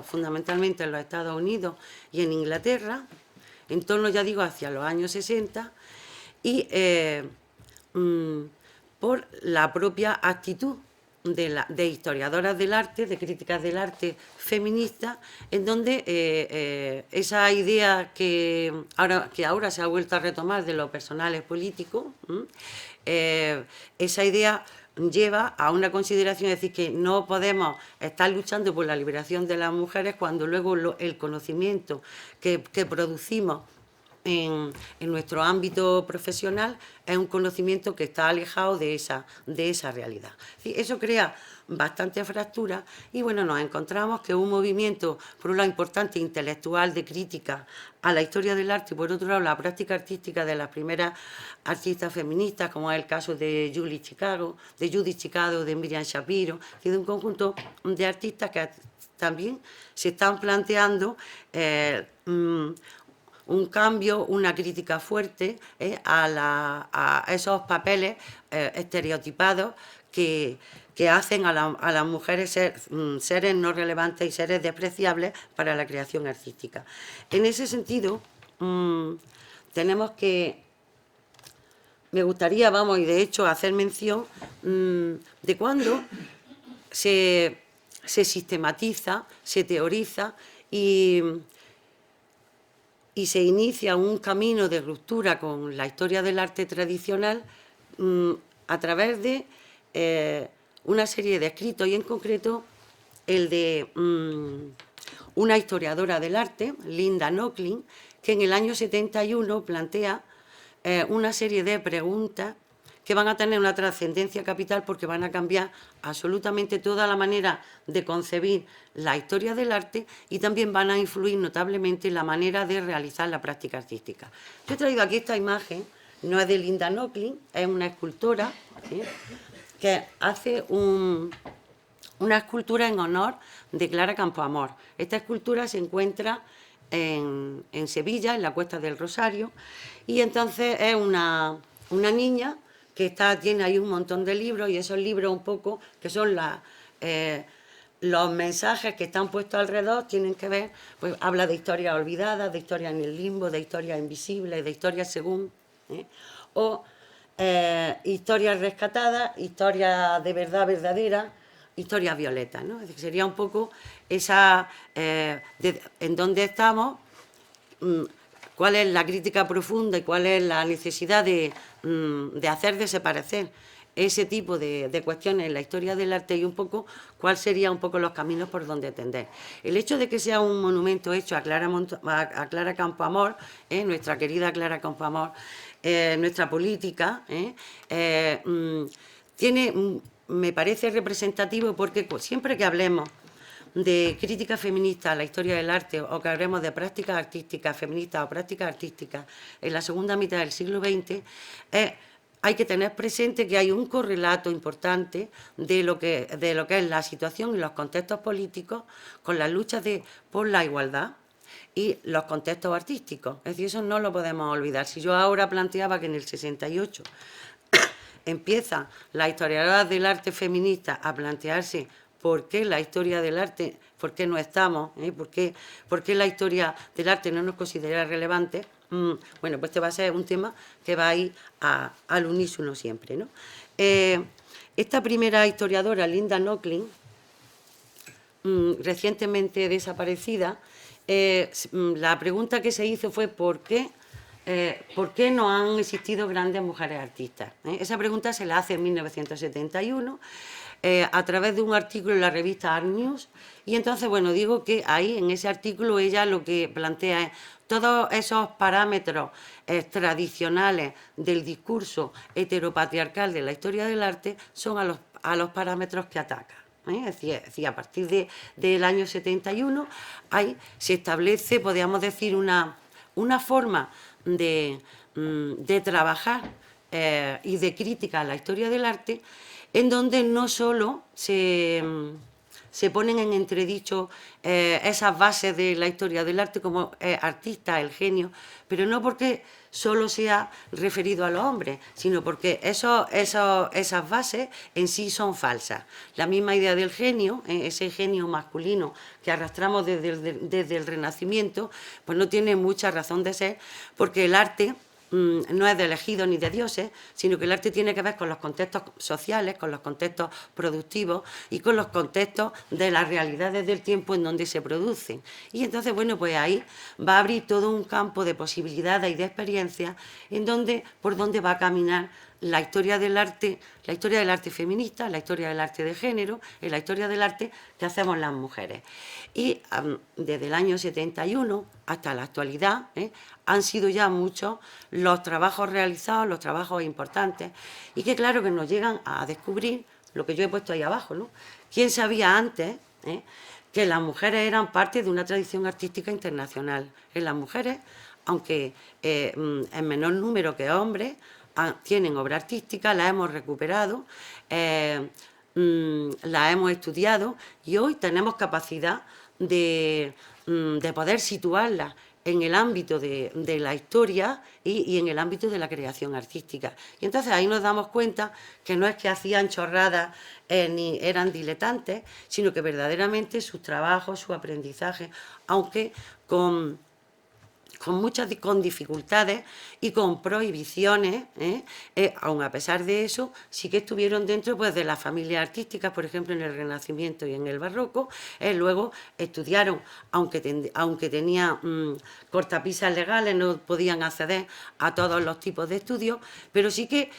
fundamentalmente en los Estados Unidos y en Inglaterra, en torno, ya digo, hacia los años 60, y por la propia actitud de historiadoras del arte, de críticas del arte feminista, en donde esa idea que ahora se ha vuelto a retomar de lo personal es político, esa idea lleva a una consideración, es decir, que no podemos estar luchando por la liberación de las mujeres cuando luego el conocimiento que producimos en nuestro ámbito profesional es un conocimiento que está alejado de esa realidad. Eso crea bastante fractura, y bueno, nos encontramos que un movimiento, por un lado importante, intelectual, de crítica a la historia del arte, y por otro lado la práctica artística de las primeras artistas feministas, como es el caso de Judith Chicago, de Miriam Shapiro, y de un conjunto de artistas que también se están planteando un cambio, una crítica fuerte a esos papeles estereotipados que hacen a las mujeres seres no relevantes y seres despreciables para la creación artística. En ese sentido, me gustaría, y de hecho hacer mención de cuando se sistematiza, se teoriza y se inicia un camino de ruptura con la historia del arte tradicional a través de una serie de escritos, y en concreto el de una historiadora del arte, Linda Nochlin, que en el año 71 plantea una serie de preguntas que van a tener una trascendencia capital porque van a cambiar absolutamente toda la manera de concebir la historia del arte y también van a influir notablemente en la manera de realizar la práctica artística. Yo he traído aquí esta imagen, no es de Linda Nochlin, es una escultora que hace una escultura en honor de Clara Campoamor. Esta escultura se encuentra en Sevilla, en la Cuesta del Rosario, y entonces es una niña que tiene ahí un montón de libros, y esos libros un poco, que son los mensajes que están puestos alrededor, tienen que ver, pues habla de historias olvidadas, de historias en el limbo, de historias invisibles, de historias según, o historias rescatadas, historias de verdad verdadera, historias violetas, ¿no? Es decir, sería un poco esa, en dónde estamos, cuál es la crítica profunda y cuál es la necesidad de hacer desaparecer ese tipo de cuestiones en la historia del arte, y un poco cuáles serían un poco los caminos por donde tender. El hecho de que sea un monumento hecho a Clara Campoamor, nuestra querida Clara Campoamor, nuestra política, me parece representativo porque siempre que hablemos de crítica feminista a la historia del arte, o que hablemos de prácticas artísticas feministas o prácticas artísticas en la segunda mitad del siglo XX, hay que tener presente que hay un correlato importante de lo que es la situación y los contextos políticos con las luchas por la igualdad y los contextos artísticos. Es decir, eso no lo podemos olvidar. Si yo ahora planteaba que en el 68 empiezan las historiadoras del arte feminista a plantearse por qué la historia del arte, por qué no estamos, por qué la historia del arte no nos considera relevante, bueno, pues este va a ser un tema que va a ir al unísono siempre, ¿no? Esta primera historiadora, Linda Nochlin, recientemente desaparecida, la pregunta que se hizo fue ¿por qué no han existido grandes mujeres artistas? Esa pregunta se la hace en 1971 a través de un artículo en la revista Art News, y entonces, bueno, digo que ahí en ese artículo ella lo que plantea es todos esos parámetros tradicionales del discurso heteropatriarcal de la historia del arte son a los parámetros que ataca. Es decir, a partir del año 71 se establece, podríamos decir, una forma de trabajar y de crítica a la historia del arte, en donde no solo se ponen en entredicho esas bases de la historia del arte como artista, el genio, pero no porque solo sea referido a los hombres, sino porque esas bases en sí son falsas. La misma idea del genio, ese genio masculino que arrastramos desde el Renacimiento, pues no tiene mucha razón de ser, porque el arte no es de elegidos ni de dioses, sino que el arte tiene que ver con los contextos sociales, con los contextos productivos y con los contextos de las realidades del tiempo en donde se producen. Y entonces, bueno, pues ahí va a abrir todo un campo de posibilidades y de experiencias por donde va a caminar la historia del arte feminista, la historia del arte de género, y la historia del arte que hacemos las mujeres. Y desde el año 71 hasta la actualidad han sido ya muchos los trabajos realizados, los trabajos importantes, y que claro que nos llegan a descubrir lo que yo he puesto ahí abajo, ¿no? ¿Quién sabía antes que las mujeres eran parte de una tradición artística internacional? Las mujeres, aunque en menor número que hombres, tienen obra artística, la hemos recuperado, la hemos estudiado, y hoy tenemos capacidad de poder situarla en el ámbito de la historia y en el ámbito de la creación artística. Y entonces ahí nos damos cuenta que no es que hacían chorradas ni eran diletantes, sino que verdaderamente sus trabajos, su aprendizaje, aunque con con dificultades y con prohibiciones, aun a pesar de eso, sí que estuvieron dentro pues, de las familias artísticas, por ejemplo, en el Renacimiento y en el Barroco. Luego estudiaron, aunque tenían cortapisas legales, no podían acceder a todos los tipos de estudios, pero sí que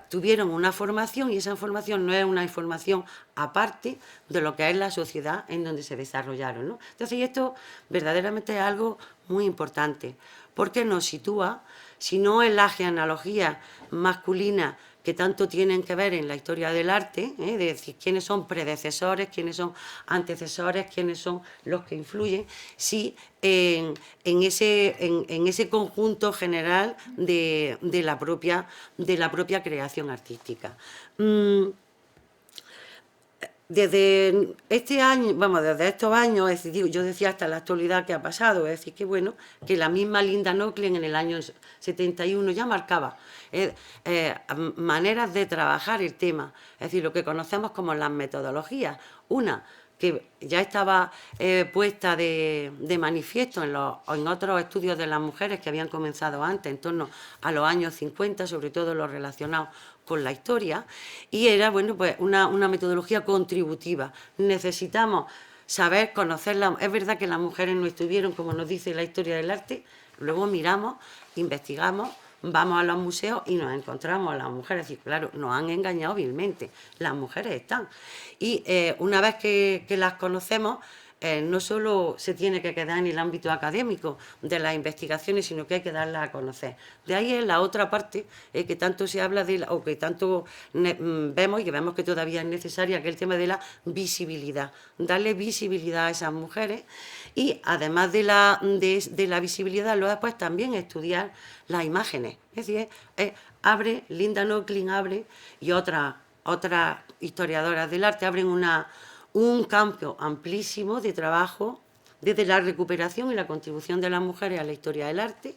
tuvieron una formación, y esa formación no es una información aparte de lo que es la sociedad en donde se desarrollaron, ¿no? Entonces, esto verdaderamente es algo muy importante, porque nos sitúa, si no en las genealogías masculinas que tanto tienen que ver en la historia del arte, de decir quiénes son predecesores, quiénes son antecesores, quiénes son los que influyen, sí en ese conjunto general de la propia creación artística. Desde este año, desde estos años, es decir, yo decía hasta la actualidad que ha pasado, es decir, que bueno, que la misma Linda Nochlin en el año 71 ya marcaba maneras de trabajar el tema, es decir, lo que conocemos como las metodologías. Una que ya estaba puesta de manifiesto en otros estudios de las mujeres que habían comenzado antes, en torno a los años 50, sobre todo los relacionados con la historia, y era bueno pues una metodología contributiva. Necesitamos saber, conocerla. Es verdad que las mujeres no estuvieron, como nos dice la historia del arte, luego miramos, investigamos, vamos a los museos y nos encontramos a las mujeres, y claro, nos han engañado vilmente, las mujeres están. Y una vez que las conocemos, no solo se tiene que quedar en el ámbito académico de las investigaciones, sino que hay que darlas a conocer. De ahí es la otra parte que tanto se habla o que tanto vemos y que vemos que todavía es necesaria, que es el tema de la visibilidad. Darle visibilidad a esas mujeres y además de la visibilidad, luego después también estudiar las imágenes. Es decir, Linda Nochlin abre y otras historiadoras del arte abren un campo amplísimo de trabajo desde la recuperación y la contribución de las mujeres a la historia del arte,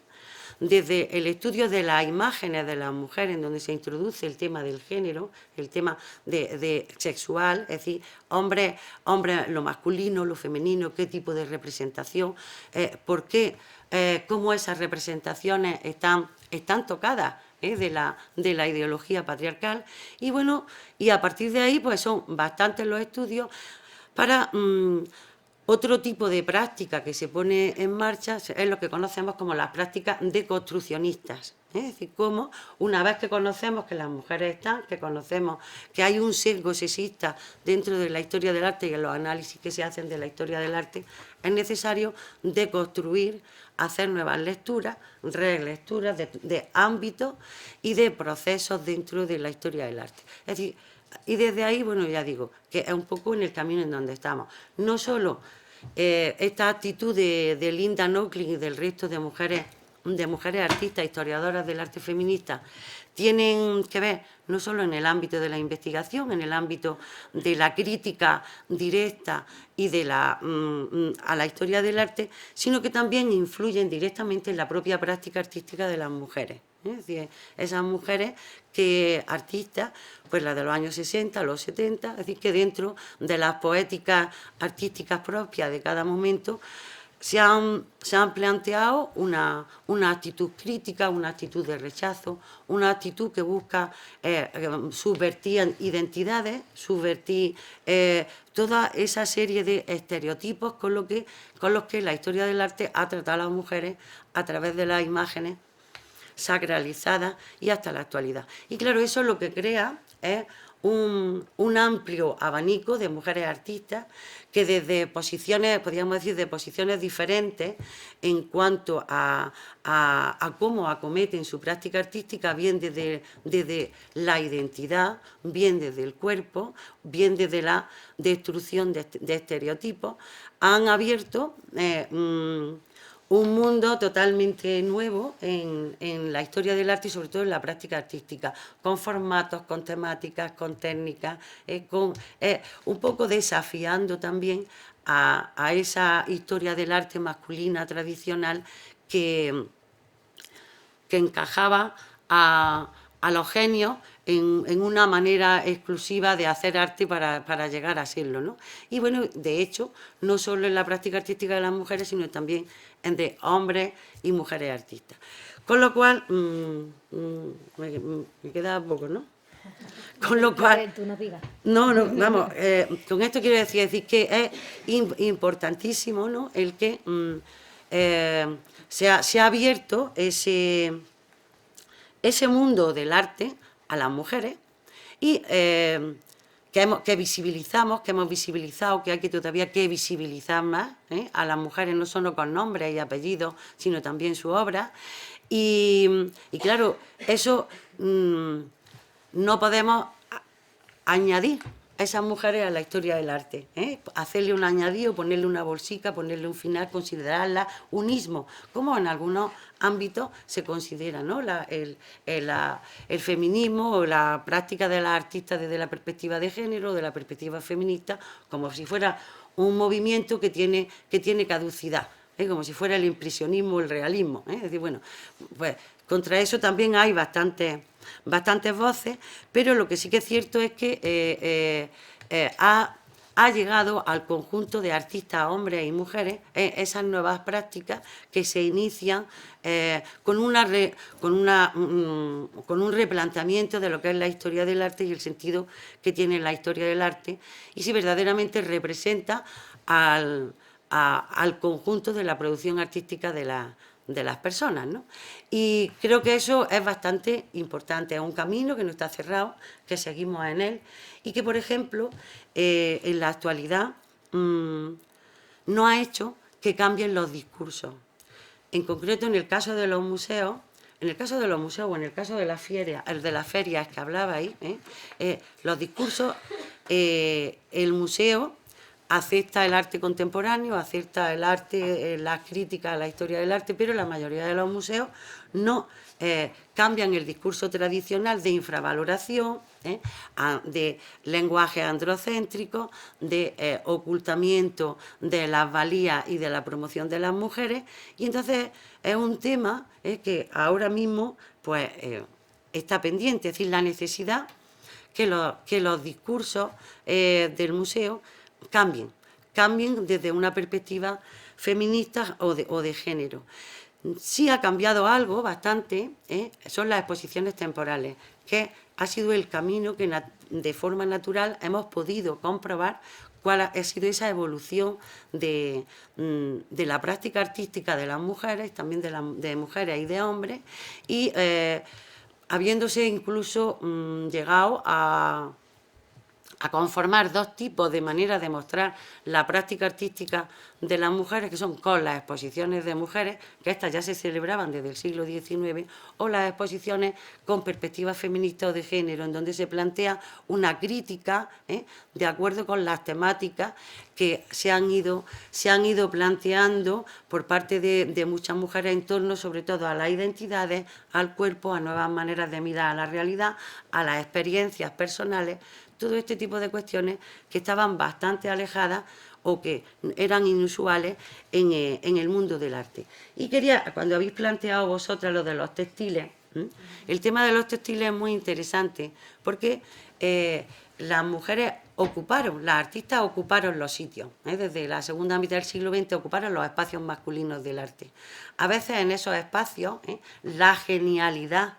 desde el estudio de las imágenes de las mujeres, en donde se introduce el tema del género, el tema de sexual, es decir, hombre, lo masculino, lo femenino, qué tipo de representación, por qué, cómo esas representaciones están tocadas de la ideología patriarcal, y bueno, y a partir de ahí pues son bastantes los estudios para otro tipo de práctica que se pone en marcha, es lo que conocemos como las prácticas deconstruccionistas. Es decir, cómo una vez que conocemos que las mujeres están, que conocemos que hay un sesgo sexista dentro de la historia del arte y en los análisis que se hacen de la historia del arte, es necesario deconstruir, hacer nuevas lecturas, relecturas de ámbitos y de procesos dentro de la historia del arte. Es decir, y desde ahí, bueno, ya digo, que es un poco en el camino en donde estamos. No solo esta actitud de Linda Nochlin y del resto de mujeres artistas, historiadoras del arte feminista, tienen que ver no solo en el ámbito de la investigación, en el ámbito de la crítica directa y a la historia del arte, sino que también influyen directamente en la propia práctica artística de las mujeres. Es decir, esas mujeres artistas, pues las de los años 60, los 70, es decir, que dentro de las poéticas artísticas propias de cada momento se han planteado una actitud crítica, una actitud de rechazo, una actitud que busca subvertir identidades, subvertir toda esa serie de estereotipos con los que la historia del arte ha tratado a las mujeres a través de las imágenes sacralizadas y hasta la actualidad. Y claro, eso lo que crea es un amplio abanico de mujeres artistas que desde posiciones, podríamos decir, de posiciones diferentes en cuanto a cómo acometen su práctica artística, bien desde la identidad, bien desde el cuerpo, bien desde la destrucción de estereotipos, han abierto un mundo totalmente nuevo en la historia del arte y sobre todo en la práctica artística, con formatos, con temáticas, con técnicas, un poco desafiando también a esa historia del arte masculina tradicional que encajaba a a los genios en una manera exclusiva de hacer arte para llegar a serlo, ¿no? Y bueno, de hecho, no solo en la práctica artística de las mujeres, sino también entre hombres y mujeres artistas. Con lo cual, me queda poco, ¿no? Con lo cual... Tú nos digas. No, vamos, con esto quiero decir que es importantísimo, ¿no?, el que se ha abierto ese mundo del arte a las mujeres y que hemos visibilizado, que hay que todavía que visibilizar más a las mujeres, no solo con nombres y apellidos, sino también su obra. Y claro, eso no podemos añadir a esas mujeres a la historia del arte, hacerle un añadido, ponerle una bolsica, ponerle un final, considerarla un ismo, como en algunos ámbitos se considera, ¿no?, el feminismo o la práctica de las artistas desde la perspectiva de género, de la perspectiva feminista, como si fuera un movimiento que tiene caducidad, como si fuera el impresionismo o el realismo. Es decir, bueno, pues contra eso también hay bastantes voces, pero lo que sí que es cierto es que ha llegado al conjunto de artistas, hombres y mujeres, esas nuevas prácticas que se inician con un replanteamiento de lo que es la historia del arte y el sentido que tiene la historia del arte, y si verdaderamente representa al conjunto de la producción artística de las personas, ¿no? Y creo que eso es bastante importante, es un camino que no está cerrado, que seguimos en él y que, por ejemplo, en la actualidad no ha hecho que cambien los discursos. En concreto, en el caso de los museos, o en el caso de las ferias que hablabais, los discursos, el museo acepta el arte contemporáneo, acepta el arte, las críticas a la historia del arte, pero la mayoría de los museos no cambian el discurso tradicional de infravaloración, de lenguaje androcéntrico, de ocultamiento de las valías y de la promoción de las mujeres, y entonces es un tema que ahora mismo pues está pendiente, es decir, la necesidad que los discursos del museo cambien desde una perspectiva feminista o de género. Sí ha cambiado algo bastante, son las exposiciones temporales, que ha sido el camino que de forma natural hemos podido comprobar cuál ha sido esa evolución de la práctica artística de las mujeres, también de mujeres y de hombres, y habiéndose incluso llegado a conformar dos tipos de maneras de mostrar la práctica artística de las mujeres, que son con las exposiciones de mujeres, que estas ya se celebraban desde el siglo XIX, o las exposiciones con perspectiva feminista o de género, en donde se plantea una crítica de acuerdo con las temáticas que se han ido planteando por parte de muchas mujeres en torno sobre todo a las identidades, al cuerpo, a nuevas maneras de mirar a la realidad, a las experiencias personales, todo este tipo de cuestiones que estaban bastante alejadas o que eran inusuales en el mundo del arte. Y cuando habéis planteado vosotras lo de los textiles, el tema de los textiles es muy interesante, porque las mujeres las artistas ocuparon los sitios, desde la segunda mitad del siglo XX ocuparon los espacios masculinos del arte. A veces en esos espacios la genialidad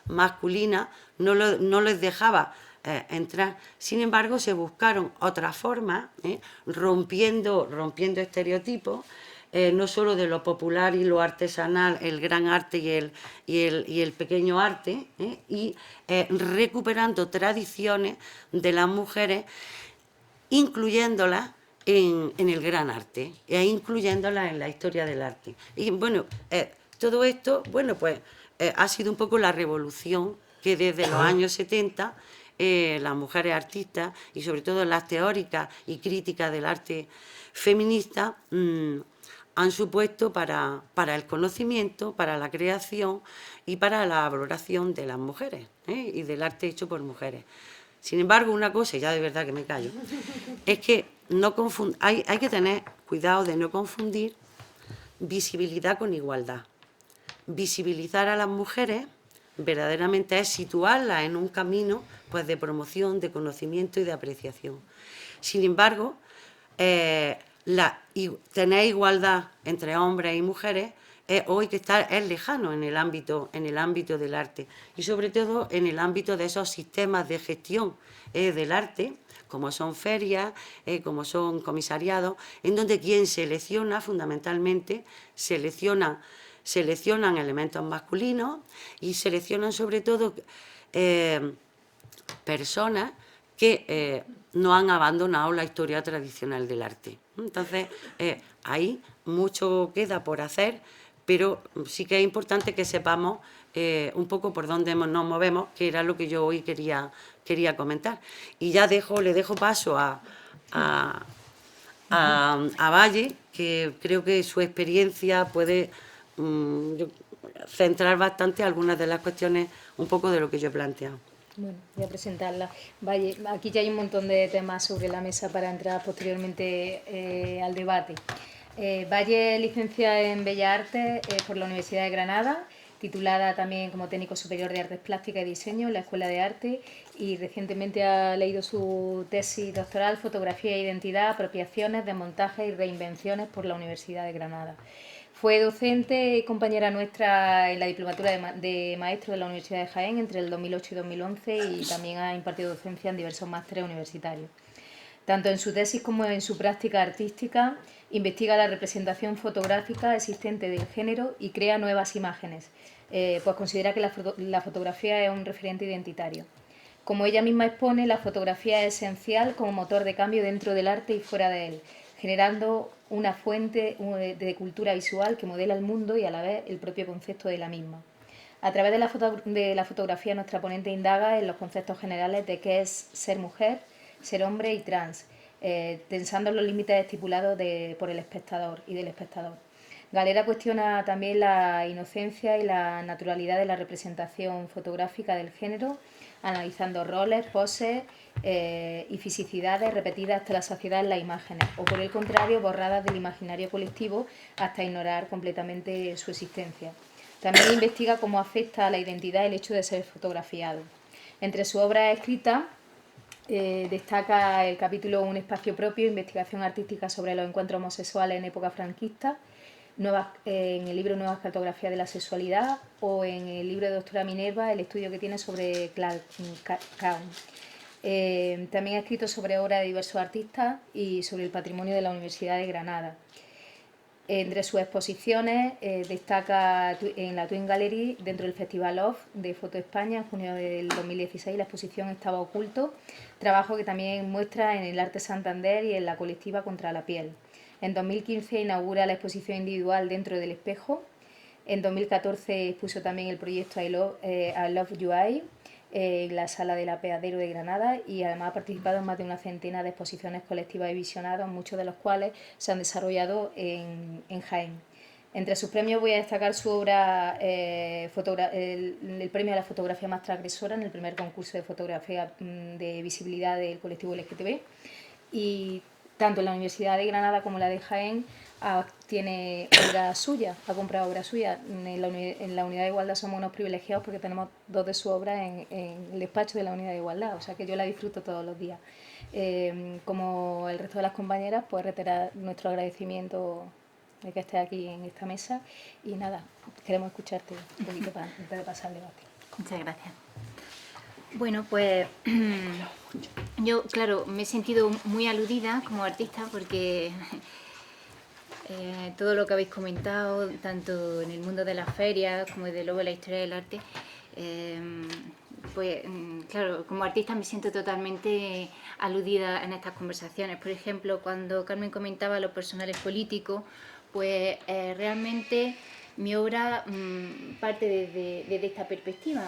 masculina no les dejaba entrar. Sin embargo, se buscaron otras formas, rompiendo estereotipos, no solo de lo popular y lo artesanal, el gran arte y el pequeño arte, y recuperando tradiciones de las mujeres, incluyéndolas en el gran arte, e incluyéndolas en la historia del arte. Y bueno, todo esto, bueno, pues ha sido un poco la revolución que desde los años 70 las mujeres artistas y sobre todo las teóricas y críticas del arte feminista han supuesto para el conocimiento, para la creación y para la valoración de las mujeres y del arte hecho por mujeres. Sin embargo, una cosa, y ya de verdad que me callo, es que hay que tener cuidado de no confundir visibilidad con igualdad. Visibilizar a las mujeres verdaderamente es situarla en un camino pues, de promoción, de conocimiento y de apreciación. Sin embargo, tener igualdad entre hombres y mujeres hoy que es lejano en el ámbito del arte y sobre todo en el ámbito de esos sistemas de gestión del arte, como son ferias, como son comisariados, en donde quien selecciona fundamentalmente seleccionan elementos masculinos y seleccionan sobre todo personas que no han abandonado la historia tradicional del arte. Entonces, ahí mucho queda por hacer, pero sí que es importante que sepamos un poco por dónde nos movemos, que era lo que yo hoy quería comentar. Y ya le dejo paso a Valle, que creo que su experiencia puede centrar bastante algunas de las cuestiones un poco de lo que yo he planteado. Bueno, voy a presentarla. Valle, aquí ya hay un montón de temas sobre la mesa para entrar posteriormente al debate. Valle es licenciada en Bellas Artes por la Universidad de Granada, titulada también como técnico superior de Artes Plásticas y Diseño en la Escuela de Arte, y recientemente ha leído su tesis doctoral Fotografía e Identidad, Apropiaciones, Desmontajes y Reinvenciones por la Universidad de Granada. Fue docente y compañera nuestra en la diplomatura de maestro de la Universidad de Jaén entre el 2008 y 2011 y también ha impartido docencia en diversos másteres universitarios. Tanto en su tesis como en su práctica artística, investiga la representación fotográfica existente del género y crea nuevas imágenes, pues considera que la fotografía es un referente identitario. Como ella misma expone, la fotografía es esencial como motor de cambio dentro del arte y fuera de él, generando una fuente de cultura visual que modela el mundo y a la vez el propio concepto de la misma. A través de la fotografía nuestra ponente indaga en los conceptos generales de qué es ser mujer, ser hombre y trans, tensando los límites estipulados por el espectador y del espectador. Galera cuestiona también la inocencia y la naturalidad de la representación fotográfica del género, analizando roles, poses y fisicidades repetidas hasta la saciedad en las imágenes, o por el contrario, borradas del imaginario colectivo hasta ignorar completamente su existencia. También investiga cómo afecta a la identidad el hecho de ser fotografiado. Entre sus obras escritas destaca el capítulo Un espacio propio, investigación artística sobre los encuentros homosexuales en época franquista, en el libro Nuevas cartografías de la sexualidad, o en el libro de doctora Minerva, el estudio que tiene sobre Clark Kaun. También ha escrito sobre obras de diversos artistas y sobre el patrimonio de la Universidad de Granada. Entre sus exposiciones destaca en la Twin Gallery, dentro del Festival Off de Foto España, en junio del 2016, la exposición Estaba oculto, trabajo que también muestra en el Arte Santander y en la colectiva Contra la piel. En 2015 inaugura la exposición individual Dentro del espejo. En 2014 expuso también el proyecto I Love UI en la Sala del Apeadero de Granada, y además ha participado en más de una centena de exposiciones colectivas y visionados, muchos de los cuales se han desarrollado en Jaén. Entre sus premios voy a destacar su obra, el premio a la fotografía más transgresora en el primer concurso de fotografía de visibilidad del colectivo LGTB, y tanto en la Universidad de Granada como la de Jaén tiene obra suya, ha comprado obra suya. En la Unidad de Igualdad somos unos privilegiados porque tenemos dos de sus obras en el despacho de la Unidad de Igualdad, o sea que yo la disfruto todos los días. Como el resto de las compañeras, pues reiterar nuestro agradecimiento de que estés aquí en esta mesa, y nada, queremos escucharte un poquito antes de pasar al debate. Muchas gracias. Bueno, pues yo, claro, me he sentido muy aludida como artista porque todo lo que habéis comentado, tanto en el mundo de las ferias como desde luego en la historia del arte, pues claro, como artista me siento totalmente aludida en estas conversaciones. Por ejemplo, cuando Carmen comentaba los personales políticos, pues realmente mi obra parte desde esta perspectiva.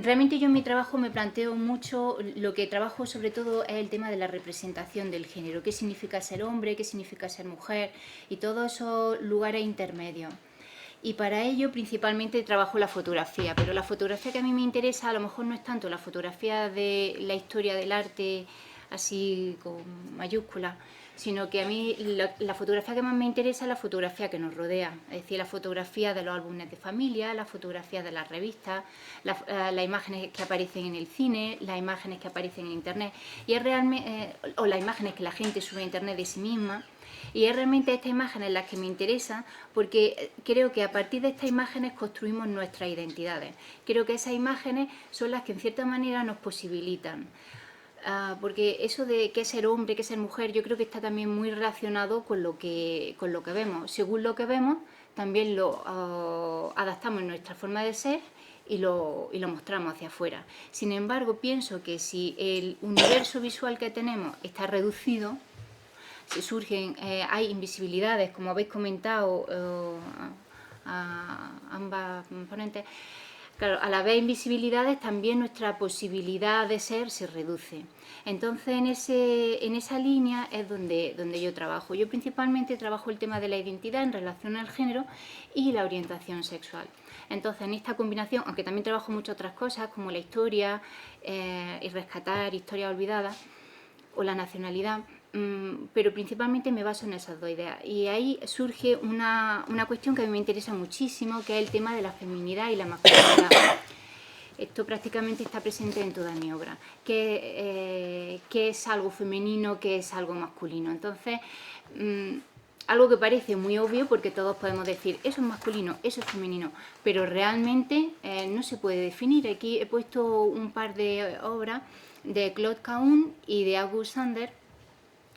Realmente yo en mi trabajo me planteo mucho, lo que trabajo sobre todo es el tema de la representación del género, qué significa ser hombre, qué significa ser mujer y todos esos lugares intermedios. Y para ello principalmente trabajo la fotografía, pero la fotografía que a mí me interesa a lo mejor no es tanto la fotografía de la historia del arte así con mayúsculas, sino que a mí la fotografía que más me interesa es la fotografía que nos rodea, es decir, la fotografía de los álbumes de familia, la fotografía de las revistas, las imágenes que aparecen en el cine, las imágenes que aparecen en internet, y es realmente, o las imágenes que la gente sube a internet de sí misma. Y es realmente estas imágenes las que me interesan, porque creo que a partir de estas imágenes construimos nuestras identidades. Creo que esas imágenes son las que en cierta manera nos posibilitan. Porque eso de qué es ser hombre, qué es ser mujer, yo creo que está también muy relacionado con lo que vemos. Según lo que vemos, también lo adaptamos en nuestra forma de ser y lo mostramos hacia afuera. Sin embargo, pienso que si el universo visual que tenemos está reducido, surgen, hay invisibilidades, como habéis comentado a ambas ponentes. Claro, al haber invisibilidades también nuestra posibilidad de ser se reduce. Entonces en esa línea es donde yo trabajo. Yo principalmente trabajo el tema de la identidad en relación al género y la orientación sexual. Entonces en esta combinación, aunque también trabajo muchas otras cosas como la historia y rescatar historias olvidadas o la nacionalidad, pero principalmente me baso en esas dos ideas. Y ahí surge una cuestión que a mí me interesa muchísimo, que es el tema de la feminidad y la masculinidad. Esto prácticamente está presente en toda mi obra. ¿Qué es algo femenino? ¿Qué es algo masculino? Entonces, algo que parece muy obvio, porque todos podemos decir, eso es masculino, eso es femenino, pero realmente no se puede definir. Aquí he puesto un par de obras de Claude Cahun y de August Sander,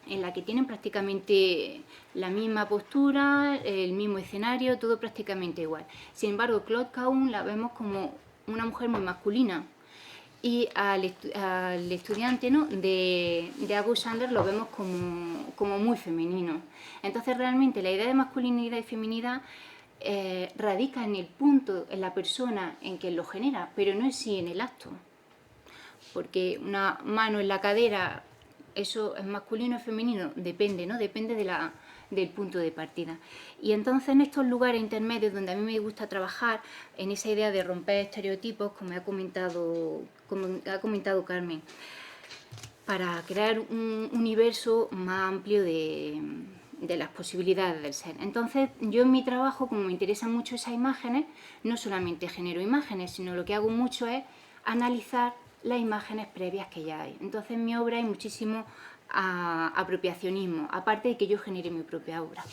en la que tienen prácticamente la misma postura, el mismo escenario, todo prácticamente igual. Sin embargo, Claude Cahun la vemos como una mujer muy masculina y al estudiante, ¿no?, de August Sander lo vemos como muy femenino. Entonces realmente la idea de masculinidad y feminidad radica en el punto, en la persona en que lo genera, pero no es sí en el acto. Porque una mano en la cadera, eso es masculino o femenino, depende, ¿no? Depende del punto de partida. Y entonces en estos lugares intermedios donde a mí me gusta trabajar, en esa idea de romper estereotipos, como ha comentado Carmen, para crear un universo más amplio de las posibilidades del ser. Entonces yo en mi trabajo, como me interesan mucho esas imágenes, no solamente genero imágenes, sino lo que hago mucho es analizar las imágenes previas que ya hay. Entonces en mi obra hay muchísimo apropiacionismo, aparte de que yo genere mi propia obra.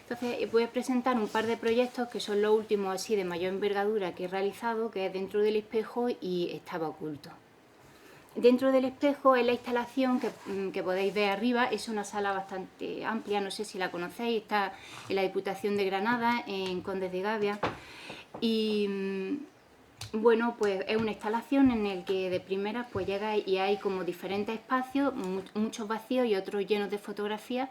Entonces voy a presentar un par de proyectos que son los últimos así de mayor envergadura que he realizado, que es Dentro del espejo y Estaba oculto. Dentro del espejo es la instalación que podéis ver arriba, es una sala bastante amplia, no sé si la conocéis, está en la Diputación de Granada, en Condes de Gavia, y bueno, pues es una instalación en la que de primeras pues llega y hay como diferentes espacios, muchos vacíos y otros llenos de fotografías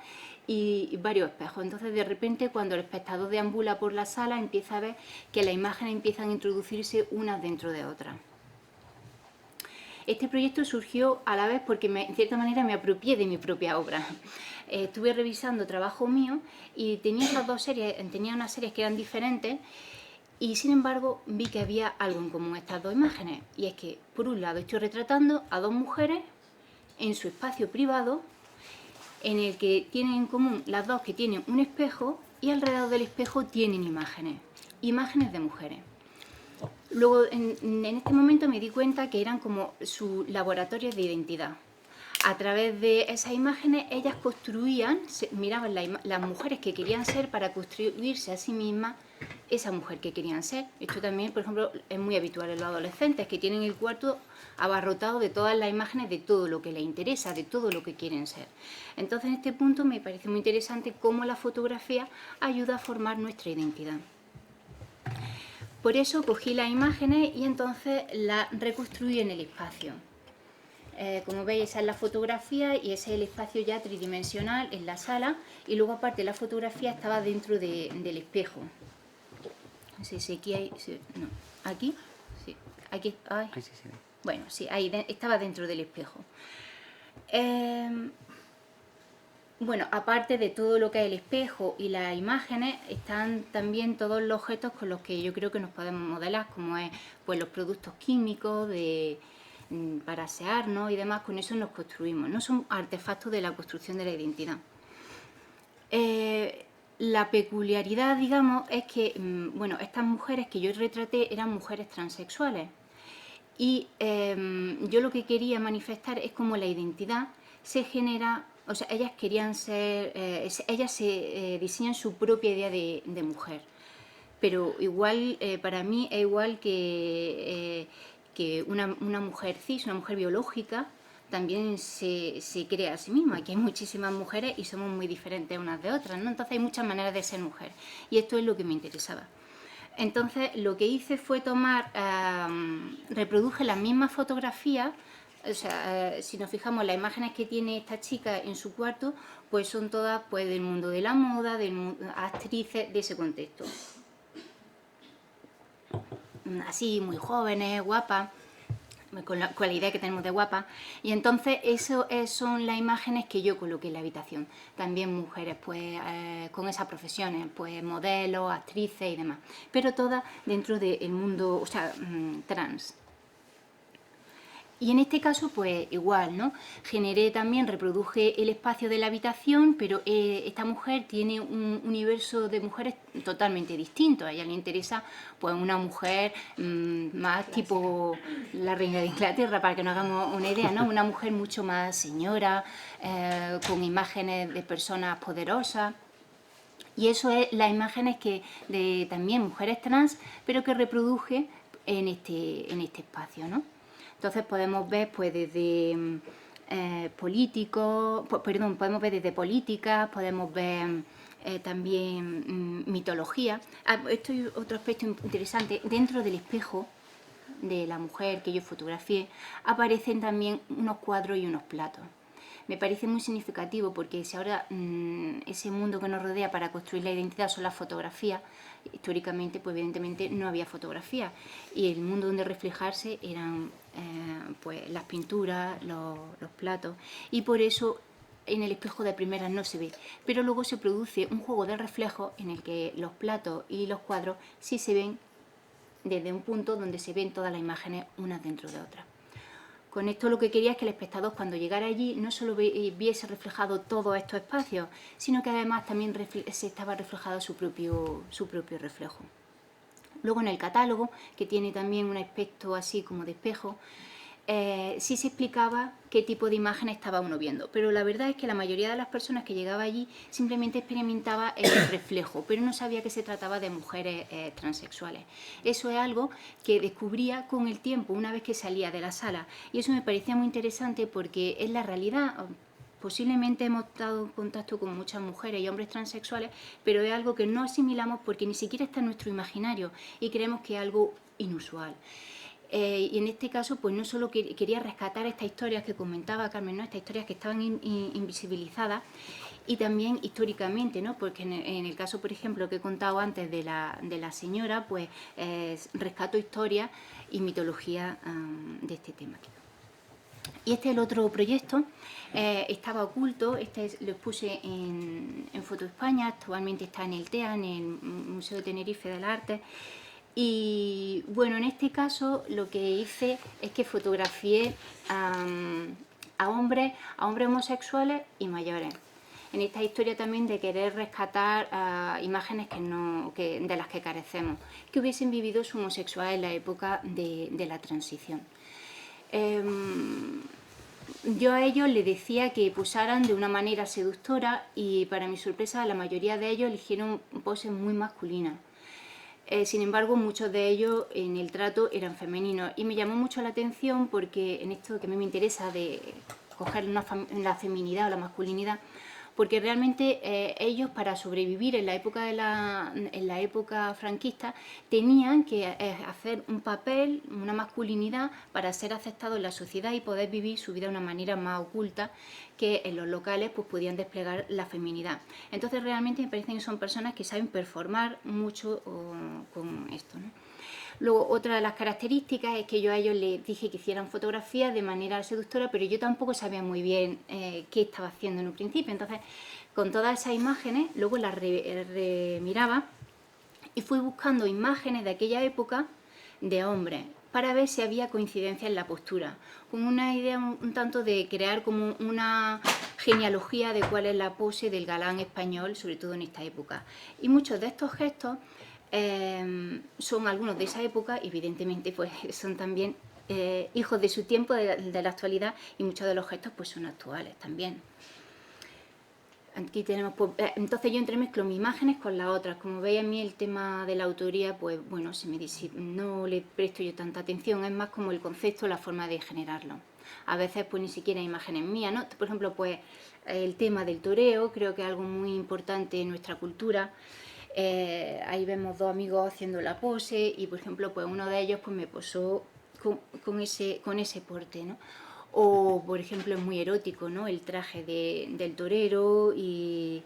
y varios espejos. Entonces de repente cuando el espectador deambula por la sala empieza a ver que las imágenes empiezan a introducirse unas dentro de otras. Este proyecto surgió a la vez porque en cierta manera me apropié de mi propia obra. Estuve revisando trabajo mío y tenía esas dos series, tenía unas series que eran diferentes. Y sin embargo vi que había algo en común estas dos imágenes, y es que por un lado estoy retratando a dos mujeres en su espacio privado, en el que tienen en común las dos que tienen un espejo y alrededor del espejo tienen imágenes de mujeres. Luego en este momento me di cuenta que eran como sus laboratorios de identidad. A través de esas imágenes ellas construían, miraban las mujeres que querían ser para construirse a sí mismas esa mujer que querían ser. Esto también, por ejemplo, es muy habitual en los adolescentes, que tienen el cuarto abarrotado de todas las imágenes de todo lo que les interesa, de todo lo que quieren ser. Entonces, en este punto me parece muy interesante cómo la fotografía ayuda a formar nuestra identidad. Por eso cogí las imágenes y entonces las reconstruí en el espacio. Como veis, esa es la fotografía y ese es el espacio ya tridimensional en la sala, y luego aparte la fotografía estaba dentro del espejo. No sé si aquí hay... no, aquí, sí, aquí, ay. Ahí sí se ve. Bueno, sí, ahí estaba dentro del espejo. Bueno, aparte de todo lo que es el espejo y las imágenes, están también todos los objetos con los que yo creo que nos podemos modelar, como es pues los productos químicos para asearnos y demás. Con eso nos construimos, no son artefactos de la construcción de la identidad. La peculiaridad, digamos, es que, bueno, estas mujeres que yo retraté eran mujeres transexuales. Y yo lo que quería manifestar es cómo la identidad se genera, o sea, ellas querían ser, ellas se diseñan su propia idea de mujer. Pero igual, para mí es igual que una mujer cis, una mujer biológica, también se crea a sí misma. Aquí hay muchísimas mujeres y somos muy diferentes unas de otras, ¿no? Entonces hay muchas maneras de ser mujer. Y esto es lo que me interesaba. Entonces lo que hice fue tomar, reproduje las mismas fotografías, o sea, si nos fijamos las imágenes que tiene esta chica en su cuarto, pues son todas pues, del mundo de la moda, actrices de ese contexto. Así, muy jóvenes, guapas, con la idea que tenemos de guapa, y entonces eso son las imágenes que yo coloqué en la habitación. También mujeres pues con esas profesiones, pues modelos, actrices y demás, pero todas dentro del mundo, o sea, trans. Y en este caso, pues igual, ¿no? Generé también, reproduje el espacio de la habitación, pero esta mujer tiene un universo de mujeres totalmente distinto. A ella le interesa, pues, una mujer más tipo la reina de Inglaterra, para que nos hagamos una idea, ¿no? Una mujer mucho más señora, con imágenes de personas poderosas. Y eso es las imágenes de también mujeres trans, pero que reproduje en este espacio, ¿no? Entonces podemos ver pues desde políticos, podemos ver desde políticas, podemos ver también mitología. Esto es otro aspecto interesante. Dentro del espejo de la mujer que yo fotografié aparecen también unos cuadros y unos platos. Me parece muy significativo porque si ahora ese mundo que nos rodea para construir la identidad son las fotografías, históricamente pues evidentemente no había fotografía y el mundo donde reflejarse eran pues las pinturas, los platos, y por eso en el espejo de primeras no se ve, pero luego se produce un juego de reflejos en el que los platos y los cuadros sí se ven desde un punto donde se ven todas las imágenes unas dentro de otras. Con esto lo que quería es que el espectador cuando llegara allí no solo viese reflejado todos estos espacios, sino que además también se estaba reflejado su propio reflejo. Luego en el catálogo, que tiene también un aspecto así como de espejo, sí se explicaba qué tipo de imagen estaba uno viendo, pero la verdad es que la mayoría de las personas que llegaba allí simplemente experimentaba el reflejo, pero no sabía que se trataba de mujeres transexuales. Eso es algo que descubría con el tiempo, una vez que salía de la sala, y eso me parecía muy interesante porque es la realidad. Posiblemente hemos estado en contacto con muchas mujeres y hombres transexuales, pero es algo que no asimilamos porque ni siquiera está en nuestro imaginario y creemos que es algo inusual. Y en este caso, pues no solo quería rescatar estas historias que comentaba Carmen, ¿no? Estas historias que estaban invisibilizadas, y también históricamente, ¿no? Porque en el caso, por ejemplo, que he contado antes de la señora, pues rescato historias y mitología de este tema. Y este es el otro proyecto, estaba oculto, lo expuse en Foto España, actualmente está en el TEA, en el Museo de Tenerife de las Artes. Y bueno, en este caso lo que hice es que fotografié a hombres homosexuales y mayores. En esta historia también de querer rescatar imágenes de las que carecemos, que hubiesen vivido su homosexualidad en la época de la transición. Yo a ellos les decía que posaran de una manera seductora y para mi sorpresa la mayoría de ellos eligieron poses muy masculinas. Sin embargo, muchos de ellos en el trato eran femeninos y me llamó mucho la atención porque en esto que a mí me interesa de coger la feminidad o la masculinidad, porque realmente ellos para sobrevivir en la época franquista tenían que hacer un papel, una masculinidad para ser aceptados en la sociedad y poder vivir su vida de una manera más oculta, que en los locales pues podían desplegar la feminidad. Entonces realmente me parecen que son personas que saben performar mucho con esto, ¿no? Luego, otra de las características es que yo a ellos les dije que hicieran fotografías de manera seductora, pero yo tampoco sabía muy bien qué estaba haciendo en un principio. Entonces, con todas esas imágenes, luego las remiraba y fui buscando imágenes de aquella época de hombres para ver si había coincidencia en la postura, con una idea un tanto de crear como una genealogía de cuál es la pose del galán español, sobre todo en esta época. Y muchos de estos gestos son algunos de esa época, evidentemente pues son también hijos de su tiempo, de la actualidad, y muchos de los gestos pues son actuales también. Aquí tenemos, pues, entonces yo entremezclo mis imágenes con las otras. Como veis, a mí el tema de la autoría, pues bueno, no le presto yo tanta atención, es más como el concepto, la forma de generarlo. A veces pues ni siquiera imágenes mías, ¿no? Por ejemplo, pues el tema del toreo, creo que es algo muy importante en nuestra cultura. Ahí vemos dos amigos haciendo la pose y, por ejemplo, pues uno de ellos pues me posó con ese porte, ¿no? O, por ejemplo, es muy erótico, ¿no? El traje del torero y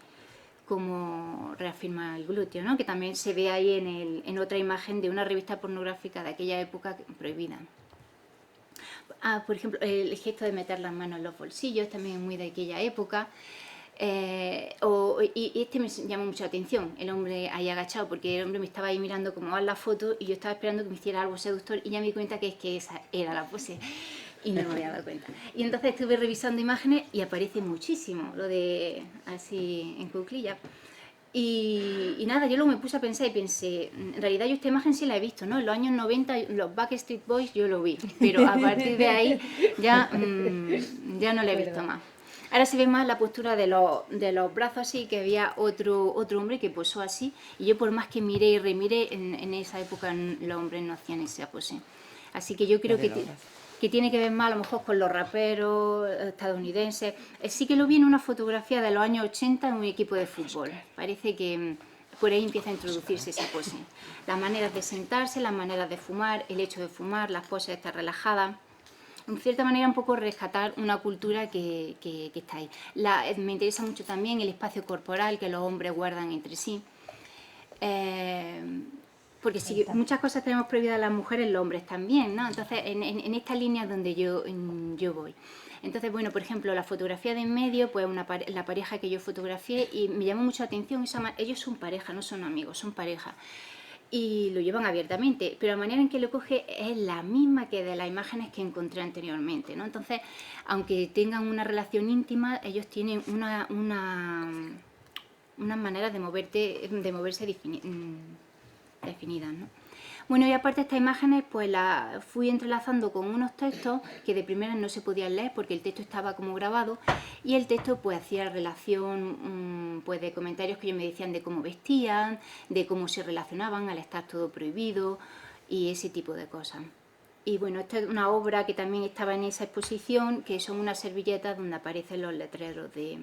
cómo reafirma el glúteo, ¿no? Que también se ve ahí en otra imagen de una revista pornográfica de aquella época prohibida. Por ejemplo, el gesto de meter las manos en los bolsillos también es muy de aquella época. Y este me llamó mucho la atención, el hombre ahí agachado, porque el hombre me estaba ahí mirando como va la foto y yo estaba esperando que me hiciera algo seductor y ya me di cuenta que es que esa era la pose y no me había dado cuenta. Y entonces estuve revisando imágenes y aparece muchísimo lo de así en cuclillas. Y nada, yo luego me puse a pensar y pensé, en realidad yo esta imagen sí la he visto, ¿no? En los años 90, los Backstreet Boys yo lo vi, pero a partir de ahí ya no la he visto más. Ahora se ve más la postura de los brazos así, que había otro hombre que posó así, y yo por más que miré y remiré, en esa época los hombres no hacían esa pose. Así que yo creo que tiene que ver más a lo mejor con los raperos estadounidenses. Sí que lo vi en una fotografía de los años 80 en un equipo de fútbol. Parece que por ahí empieza a introducirse esa pose. Las maneras de sentarse, las maneras de fumar, el hecho de fumar, las poses estas relajadas. En cierta manera un poco rescatar una cultura que está ahí. Me interesa mucho también el espacio corporal que los hombres guardan entre sí. Porque si muchas cosas tenemos prohibidas las mujeres, los hombres también, ¿no? Entonces, en esta línea es donde yo voy. Entonces, bueno, por ejemplo, la fotografía de en medio, pues la pareja que yo fotografié, y me llamó mucho la atención, ellos son pareja, no son amigos, son pareja. Y lo llevan abiertamente, pero la manera en que lo coge es la misma que de las imágenes que encontré anteriormente, ¿no? Entonces, aunque tengan una relación íntima, ellos tienen unas maneras de moverse definidas, ¿no? Bueno, y aparte estas imágenes pues las fui entrelazando con unos textos que de primera no se podían leer porque el texto estaba como grabado, y el texto pues hacía relación pues de comentarios que ellos me decían de cómo vestían, de cómo se relacionaban al estar todo prohibido y ese tipo de cosas. Y bueno, esta es una obra que también estaba en esa exposición, que son unas servilletas donde aparecen los letreros de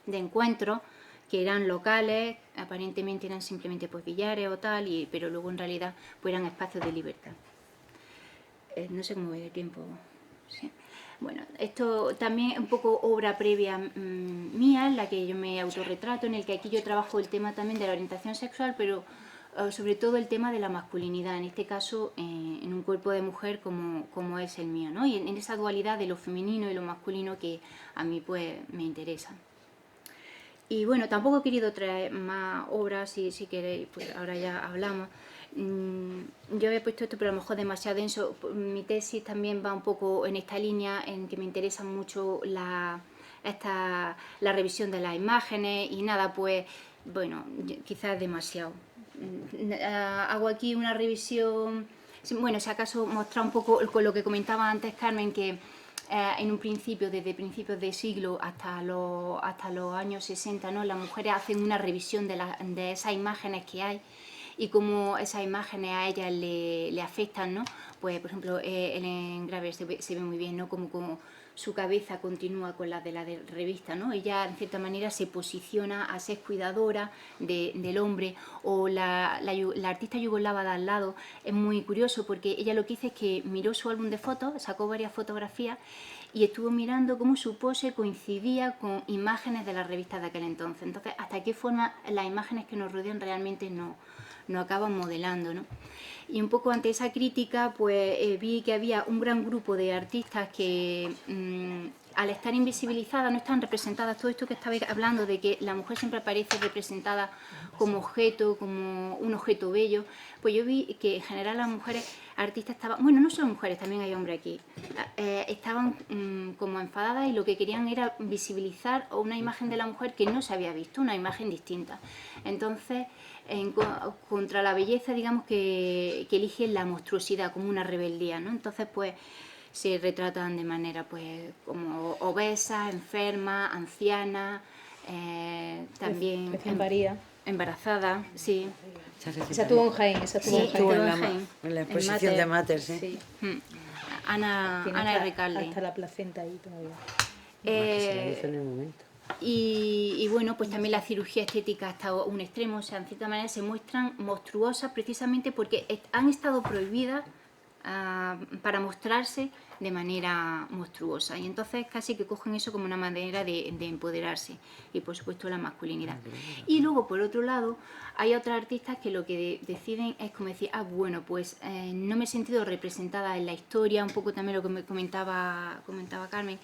encuentro, que eran locales, aparentemente eran simplemente pues billares o tal, pero luego en realidad pues eran espacios de libertad. No sé cómo voy de tiempo. Sí. Bueno, esto también es un poco obra previa mía, en la que yo me autorretrato, en el que aquí yo trabajo el tema también de la orientación sexual, pero sobre todo el tema de la masculinidad, en este caso en un cuerpo de mujer como es el mío, ¿no? Y en esa dualidad de lo femenino y lo masculino que a mí pues me interesa. Y bueno, tampoco he querido traer más obras, si queréis, pues ahora ya hablamos. Yo había puesto esto, pero a lo mejor demasiado denso. Mi tesis también va un poco en esta línea, en que me interesa mucho la revisión de las imágenes y nada, pues bueno, quizás demasiado. Hago aquí una revisión, bueno, si acaso mostrar un poco con lo que comentaba antes Carmen, que en un principio, desde principios de siglo hasta los años 60, ¿no? Las mujeres hacen una revisión de esas imágenes que hay y cómo esas imágenes a ellas le afectan, ¿no? Pues, por ejemplo, el engrave se ve muy bien, ¿no? Como su cabeza continúa con la de la revista, ¿no? Ella, en cierta manera, se posiciona a ser cuidadora del hombre. O la artista yugoslava de al lado es muy curioso porque ella lo que hizo es que miró su álbum de fotos, sacó varias fotografías y estuvo mirando cómo su pose coincidía con imágenes de las revistas de aquel entonces. Entonces, hasta qué forma las imágenes que nos rodean realmente nos acaban modelando, ¿no? Y un poco ante esa crítica, pues vi que había un gran grupo de artistas que al estar invisibilizadas, no están representadas. Todo esto que estabais hablando de que la mujer siempre aparece representada como objeto, como un objeto bello, pues yo vi que en general las mujeres artistas estaban, bueno, no solo mujeres, también hay hombres aquí, estaban como enfadadas y lo que querían era visibilizar una imagen de la mujer que no se había visto, una imagen distinta. Entonces, contra la belleza, digamos que eligen la monstruosidad como una rebeldía, ¿no? Entonces, pues se retratan de manera pues como obesas, enfermas, ancianas, también Recién parida. embarazadas, sí. Esa estuvo en Jaén, esa estuvo Sí, en Jaén. Estuvo en en Jaén, en la en exposición de Mater, sí. Sí. Ana Tiene R. Calde. hasta la placenta ahí todavía. Se la hizo en el momento. Y bueno, pues también la cirugía estética hasta un extremo, o sea, en cierta manera se muestran monstruosas precisamente porque han estado prohibidas para mostrarse de manera monstruosa, y entonces casi que cogen eso como una manera de empoderarse, y por supuesto la masculinidad. Y luego por otro lado hay otras artistas que lo que deciden es como decir, bueno, pues no me he sentido representada en la historia, un poco también lo que me comentaba Carmen,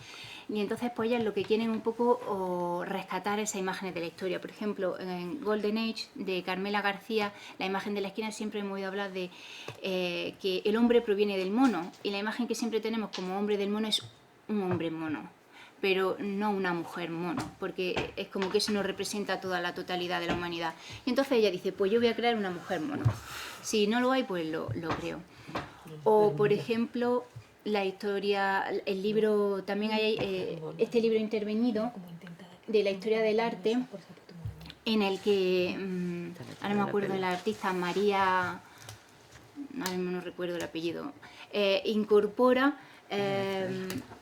y entonces pues ellas lo que quieren un poco rescatar esas imágenes de la historia. Por ejemplo, en Golden Age de Carmela García, la imagen de la esquina, siempre hemos oído hablar de que el hombre proviene del mono, y la imagen que siempre tenemos como hombre del mono es un hombre mono, pero no una mujer mono, porque es como que eso no representa toda la totalidad de la humanidad. Y entonces ella dice, pues yo voy a crear una mujer mono. Si no lo hay, pues lo creo. O, por ejemplo, la historia, el libro, también hay este libro intervenido de la historia del arte, en el que, ahora no me acuerdo de la artista, María, ahora mismo no recuerdo el apellido, incorpora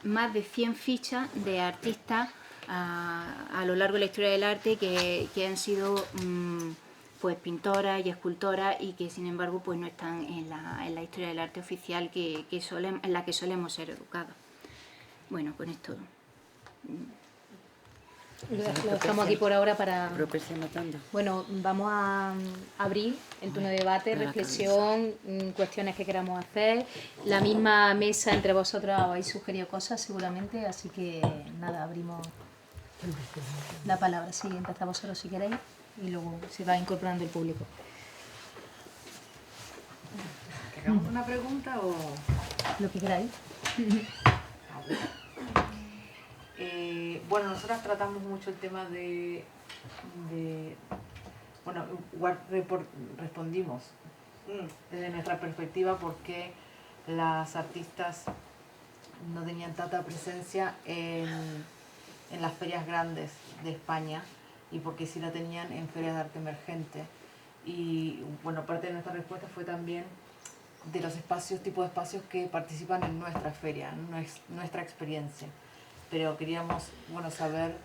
más de 100 fichas de artistas a lo largo de la historia del arte que han sido pues pintoras y escultoras, y que sin embargo pues no están en la historia del arte oficial en la que solemos ser educados. Bueno, con esto Lo dejamos aquí por ahora para... Propicia matando. Bueno, vamos a abrir el turno de debate, reflexión, cuestiones que queramos hacer. La misma mesa entre vosotros habéis sugerido cosas seguramente, así que nada, abrimos la palabra. Sí, empezad vosotros si queréis y luego se va incorporando el público. ¿Hagamos una pregunta o...? Lo que queráis. Bueno, nosotras tratamos mucho el tema bueno, igual respondimos desde nuestra perspectiva por qué las artistas no tenían tanta presencia en las ferias grandes de España, y por qué sí la tenían en ferias de arte emergente. Y bueno, parte de nuestra respuesta fue también de los tipo de espacios que participan en nuestra feria, nuestra experiencia. Pero queríamos, bueno, saber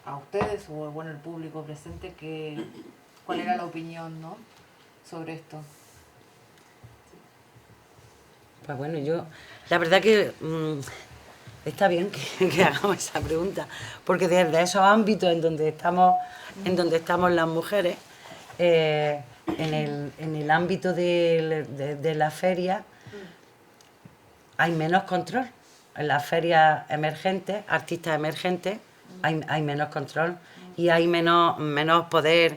a ustedes o bueno, el público presente cuál era la opinión, ¿no?, sobre esto. Pues bueno, yo, la verdad que está bien que hagamos esa pregunta, porque desde esos ámbitos en donde estamos las mujeres, en el ámbito de la feria hay menos control. En las ferias emergentes, artistas emergentes, hay menos control y hay menos poder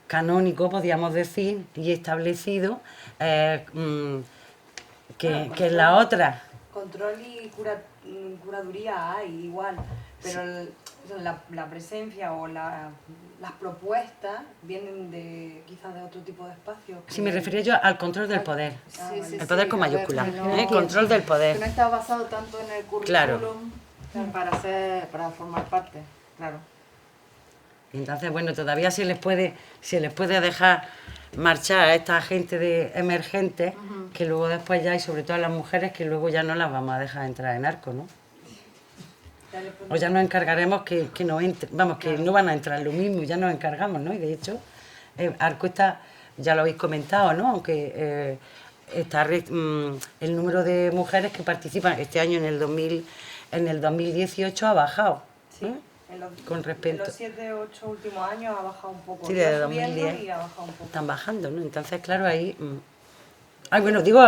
canónico, podríamos decir, y establecido que en la otra. Control y curaduría hay igual, pero la presencia o las propuestas vienen quizás de otro tipo de espacio. Sí, me refería yo al control del poder. El poder con mayúscula, control del Que poder. no está basado tanto en el currículum, Claro. para formar parte, claro. Entonces, bueno, todavía se les puede dejar marchar a esta gente de emergentes, que luego después ya, y sobre todo a las mujeres, que luego ya no las vamos a dejar entrar en Arco, ¿no? O ya nos encargaremos que no entre, vamos, que no van a entrar lo mismo, ya nos encargamos, ¿no? Y de hecho, Arco está, ya lo habéis comentado, ¿no? Aunque está el número de mujeres que participan este año en el 2018 ha bajado, ¿no? Con respecto. En los 7 o 8 últimos años ha bajado un poco. Sí, desde Iba subiendo 2010 y ha bajado un poco. están bajando, ¿no? Entonces, claro, ahí Ay, bueno, digo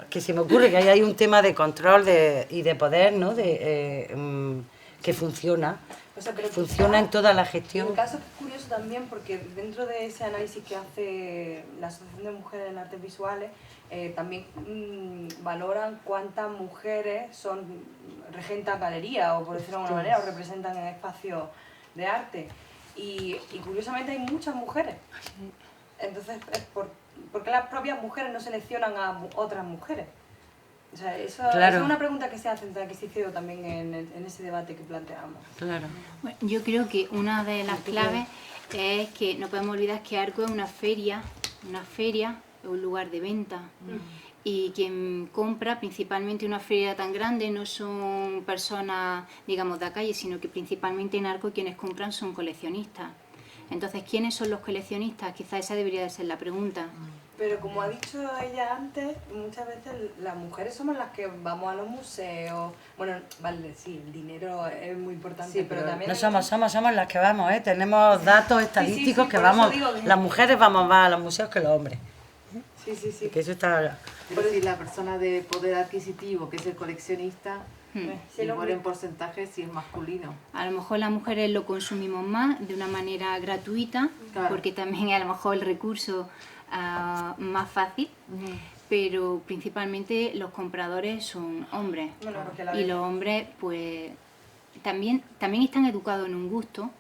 que se me ocurre que ahí hay un tema de control y de poder, ¿no? Que funciona. O sea, pero Funciona en toda la En gestión. el caso es curioso también porque dentro de ese análisis que hace la Asociación de Mujeres en Artes Visuales, también valoran cuántas mujeres regentan galerías o, por decirlo de alguna manera, o representan en espacios de arte. Y curiosamente hay muchas mujeres. Entonces, ¿por qué las propias mujeres no seleccionan a otras mujeres? O sea, eso Claro. es una pregunta que se hace, que se hizo también en ese debate que planteamos. Claro. Bueno, yo creo que una de las claves es que no podemos olvidar que Arco es una feria, un lugar de venta. Y quien compra, principalmente una feria tan grande, no son personas, digamos, de la calle, sino que principalmente en Arco quienes compran son coleccionistas. Entonces, ¿quiénes son los coleccionistas? Quizá esa debería de ser la pregunta. Pero como ha dicho ella antes, muchas veces las mujeres somos las que vamos a los museos. Bueno, vale, sí, el dinero es muy importante, Sí, pero pero también... No hay somos las que vamos, ¿eh? Tenemos datos estadísticos sí, que por eso vamos, digo que- las mujeres vamos más a los museos que los hombres. Sí. Que eso está... Pero si la persona de poder adquisitivo, que es el coleccionista, Sí, el igual hombre- en porcentaje si es masculino. A lo mejor las mujeres lo consumimos más de una manera gratuita, Claro. porque también es a lo mejor el recurso más fácil, pero principalmente los compradores son hombres. Bueno, porque la Y vez- los hombres pues también están educados en un gusto.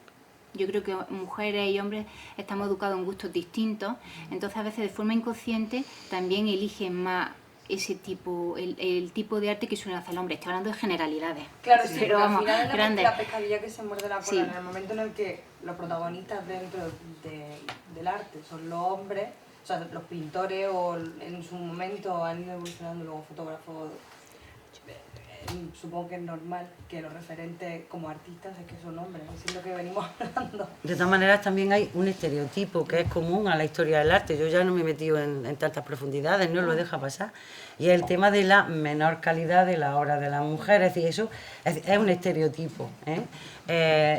Yo creo que mujeres y hombres estamos educados en gustos distintos, entonces a veces de forma inconsciente también eligen más ese tipo, el tipo de arte que suele hacer el hombre. Estoy hablando de generalidades. Claro, sí, pero pero vamos, al final es grandes. la pescadilla que se muerde la cola. Sí. En el momento en el que los protagonistas dentro del arte son los hombres, o sea, los pintores o en su momento han ido evolucionando luego fotógrafos. Supongo que es normal que los referentes como artistas es que son hombres, eso es lo que venimos hablando. De todas maneras también hay un estereotipo que es común a la historia del arte. Yo ya no me he metido en tantas profundidades, no lo deja pasar. Y es el tema de la menor calidad de la obra de las mujeres. Es decir, eso es un estereotipo,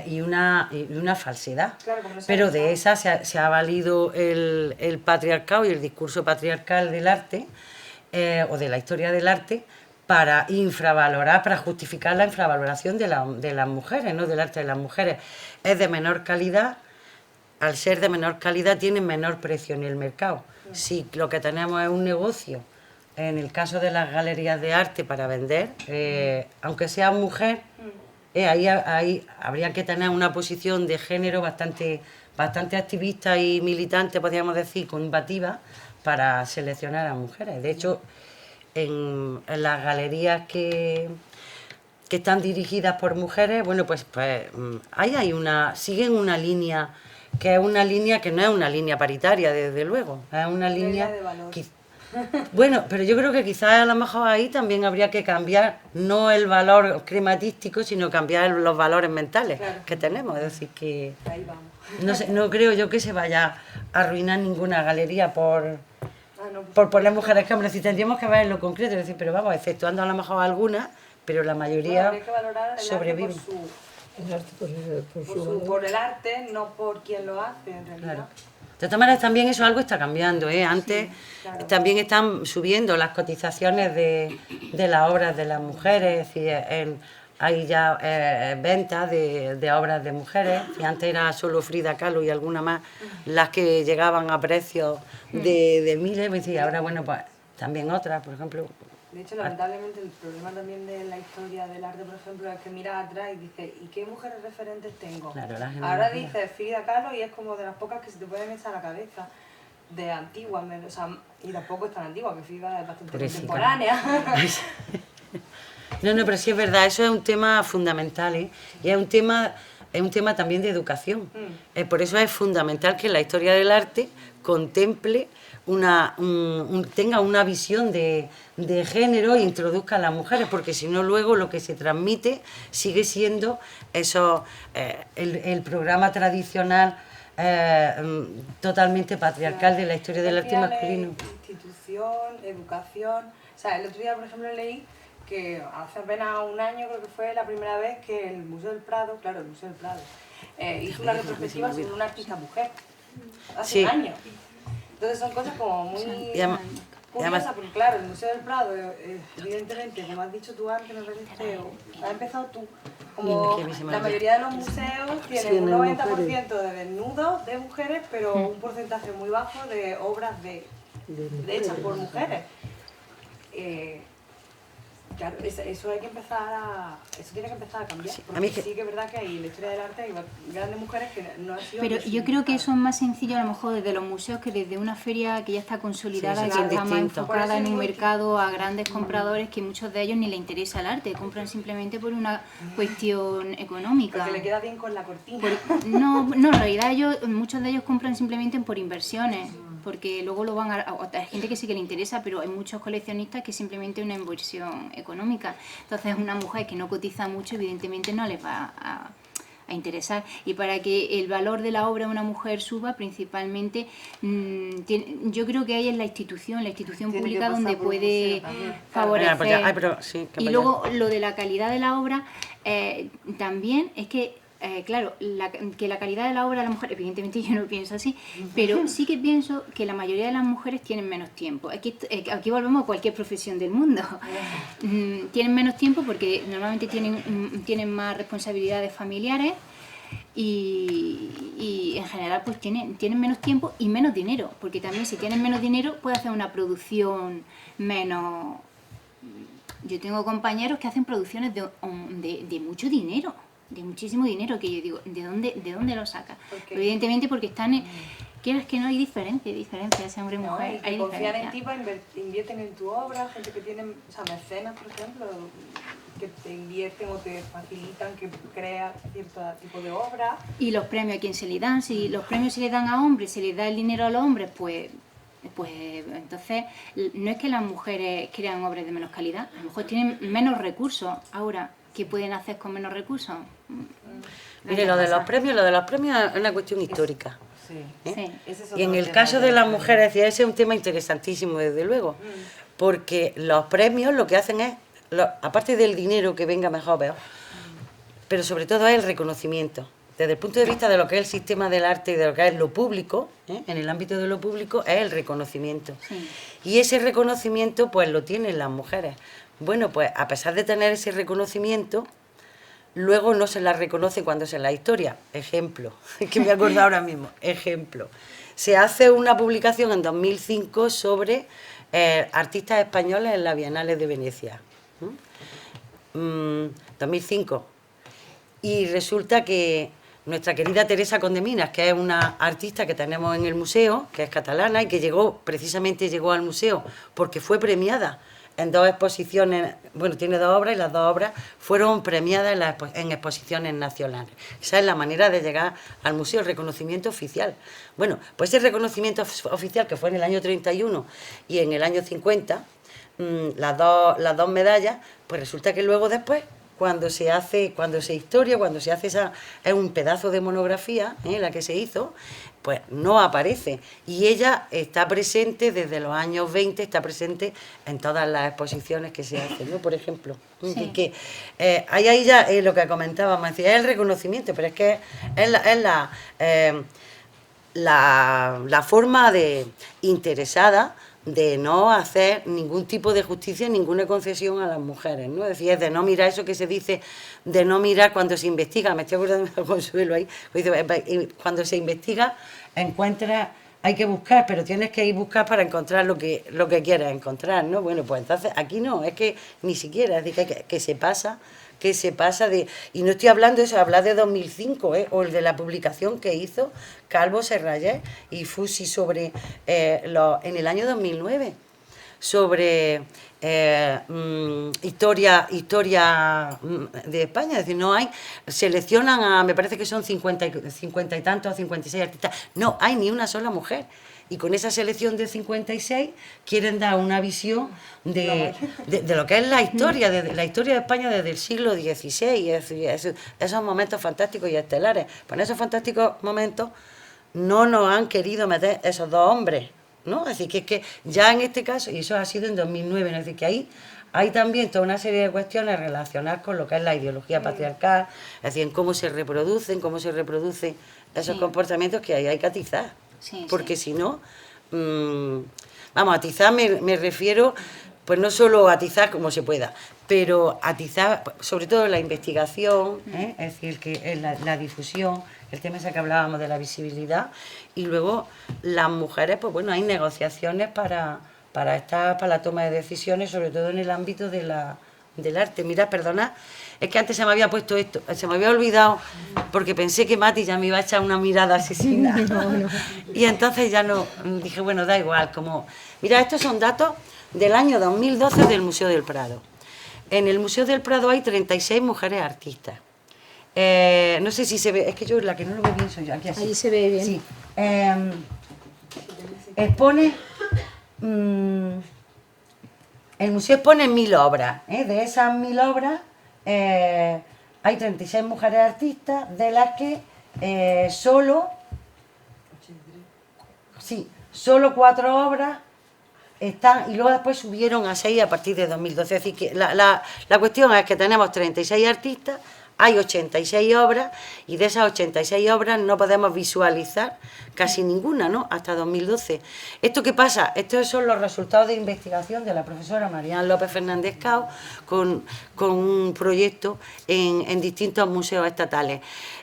y una falsedad. Claro, como no se Pero ha de esa se ha valido el patriarcado y el discurso patriarcal del arte, o de la historia del arte, para infravalorar, para justificar la infravaloración de las mujeres, ¿no? Del arte de las mujeres. Es de menor calidad, al ser de menor calidad tiene menor precio en el mercado. Si lo que tenemos es un negocio, en el caso de las galerías de arte para vender, aunque sea mujer, ahí habría que tener una posición de género bastante activista y militante, podríamos decir, combativa, para seleccionar a mujeres. De hecho, en las galerías que están dirigidas por mujeres, bueno, pues ahí siguen una línea, que es una línea que no es una línea paritaria, desde luego, es una línea de valor. Bueno, pero yo creo que quizás a lo mejor ahí también habría que cambiar, no el valor crematístico, sino cambiar los valores mentales Claro. que tenemos, es decir, que Ahí vamos. no creo yo que se vaya a arruinar ninguna galería por No, pues, poner mujeres que hombres, si tendríamos que ver en lo concreto, es decir, pero vamos, exceptuando a lo mejor algunas, pero la mayoría habría que valorar el sobreviven. arte El arte por el arte, no por quien lo hace en realidad. Claro. De todas maneras, también eso algo está cambiando, ¿eh? Antes claro. también están subiendo las cotizaciones de las obras de las mujeres, es decir, hay ya ventas de obras de mujeres, y antes era solo Frida Kahlo y alguna más las que llegaban a precios de miles, y ahora, bueno, pues también otras, por ejemplo. De hecho, lamentablemente, el problema también de la historia del arte, por ejemplo, es que miras atrás y dices, ¿y qué mujeres referentes tengo? Claro, las Ahora generaciones. dices Frida Kahlo y es como de las pocas que se te pueden echar a la cabeza, de antiguas, o sea, y tampoco es tan antigua, que Frida es bastante Pobrecita. contemporánea. No, pero sí es verdad, eso es un tema fundamental, ¿eh? Y es un tema también de educación. Por eso es fundamental que la historia del arte contemple tenga una visión de género e introduzca a las mujeres, porque si no luego lo que se transmite sigue siendo el programa tradicional totalmente patriarcal de la historia del arte masculino. Institución, educación. O sea, el otro día, por ejemplo, leí que hace apenas un año, creo que fue la primera vez que el Museo del Prado, claro, el Museo del Prado, hizo una retrospectiva sobre una artista mujer. Hace Sí. un año. Entonces son cosas como muy... Y además- curiosa porque, claro, el Museo del Prado, evidentemente, como has dicho tú antes, me parece, o has empezado tú, como la mayoría de los museos tienen un 90% de desnudos de mujeres, pero un porcentaje muy bajo de obras hechas por mujeres. Claro, eso hay que empezar eso tiene que empezar a cambiar, porque sí que es verdad que hay en la historia del arte hay grandes mujeres que no han sido... Pero yo creo que eso es más sencillo a lo mejor desde los museos que desde una feria que ya está consolidada y que está más enfocada en un mercado a grandes compradores que muchos de ellos ni les interesa el arte, compran simplemente por una cuestión económica. Porque le queda bien con la cortina. No, en realidad muchos de ellos compran simplemente por inversiones, porque luego lo van hay gente que sí que le interesa, pero hay muchos coleccionistas que simplemente una inversión económica. Entonces una mujer que no cotiza mucho evidentemente no les va a interesar. Y para que el valor de la obra de una mujer suba, principalmente, yo creo que ahí es la institución pública donde puede favorecer. Y luego lo de la calidad de la obra, también es que claro, que la calidad de la obra de la mujer, evidentemente yo no pienso así, pero sí que pienso que la mayoría de las mujeres tienen menos tiempo. Aquí volvemos a cualquier profesión del mundo. Tienen menos tiempo porque normalmente tienen más responsabilidades familiares y en general pues tienen menos tiempo y menos dinero, porque también si tienen menos dinero puede hacer una producción menos... Yo tengo compañeros que hacen producciones de mucho dinero, de muchísimo dinero, que yo digo, ¿de dónde lo saca? Evidentemente porque están, quieras que no, hay diferencia ese hombre y mujer. Hay confían en ti, invierten en tu obra, gente que tiene, o sea, mecenas, por ejemplo, que te invierten o te facilitan que creas cierto tipo de obra. Y los premios, ¿a quién se le dan? Si los premios se le dan a hombres, se les da el dinero a los hombres, pues entonces no es que las mujeres crean obras de menos calidad, a lo mejor tienen menos recursos. Ahora, ¿qué pueden hacer con menos recursos? Mire, lo de los premios es una cuestión histórica. Sí. Y en el caso de las mujeres, ese es un tema interesantísimo, desde luego, porque los premios lo que hacen es, aparte del dinero que venga mejor, peor, pero sobre todo es el reconocimiento. Desde el punto de vista de lo que es el sistema del arte y de lo que es lo público, en el ámbito de lo público, es el reconocimiento. Sí. Y ese reconocimiento, pues lo tienen las mujeres. Bueno, pues a pesar de tener ese reconocimiento, luego no se la reconoce cuando se la historia. Ejemplo, que me acuerdo ahora mismo, ejemplo. Se hace una publicación en 2005 sobre artistas españoles en la Bienales de Venecia. 2005. Y resulta que nuestra querida Teresa Condeminas, que es una artista que tenemos en el museo, que es catalana y que precisamente llegó al museo porque fue premiada en 2 exposiciones, bueno, tiene 2 obras y las 2 obras fueron premiadas en exposiciones nacionales. Esa es la manera de llegar al museo, el reconocimiento oficial. Bueno, pues ese reconocimiento oficial que fue en el año 31 y en el año 50, las dos medallas, pues resulta que luego después, cuando se historia, cuando se hace es un pedazo de monografía, la que se hizo, pues no aparece. Y ella está presente desde los años 20, está presente en todas las exposiciones que se hacen, ¿no? Por ejemplo. Sí. Que ahí ya lo que comentábamos, es el reconocimiento, pero es que es la forma interesada de no hacer ningún tipo de justicia, ninguna concesión a las mujeres, ¿no? Es decir, es de no mirar eso que se dice, de no mirar cuando se investiga, me estoy acordando de Consuelo ahí, cuando se investiga, hay que buscar, pero tienes que ir a buscar para encontrar lo que quieras encontrar, ¿no? Bueno, pues entonces aquí no, es que ni siquiera, es decir, que se pasa de... Y no estoy hablando de eso, hablar de 2005, o el de la publicación que hizo Calvo Serrallés y Fusi sobre en el año 2009, sobre historia de España. Es decir, no hay... Seleccionan me parece que son 50 y tantos, 56 artistas. No hay ni una sola mujer. Y con esa selección de 56 quieren dar una visión de lo que es la historia de España desde el siglo XVI, es decir, esos momentos fantásticos y estelares. Pues en esos fantásticos momentos no nos han querido meter esos 2 hombres, ¿no? Es decir, que ya en este caso, y eso ha sido en 2009, ¿no? Es decir, que ahí hay también toda una serie de cuestiones relacionadas con lo que es la ideología patriarcal, es decir, en cómo se reproducen esos comportamientos que ahí hay que atizar. Sí, porque si no, Vamos, atizar me refiero, pues no solo atizar como se pueda, pero atizar sobre todo la investigación, es decir, que la difusión, el tema ese que hablábamos de la visibilidad, y luego las mujeres, pues bueno, hay negociaciones para la toma de decisiones, sobre todo en el ámbito del arte. Mira, perdona, es que antes se me había puesto esto, se me había olvidado, porque pensé que Mati ya me iba a echar una mirada asesina. No. Y entonces ya no, dije, bueno, da igual, como... Mira, estos son datos del año 2012 del Museo del Prado. En el Museo del Prado hay 36 mujeres artistas. No sé si se ve, es que yo la que no lo veo bien soy yo, aquí así. Ahí se ve bien. Sí. Expone... el museo expone 1000 obras. De esas 1000 obras hay 36 mujeres artistas, de las que solo 4 obras están, y luego después subieron a 6 a partir de 2012. Es decir, que la cuestión es que tenemos 36 artistas, hay 86 obras, y de esas 86 obras no podemos visualizar casi ninguna, ¿no? Hasta 2012. ¿Esto qué pasa? Estos son los resultados de investigación de la profesora Marian López Fernández Cao con un proyecto en distintos museos estatales.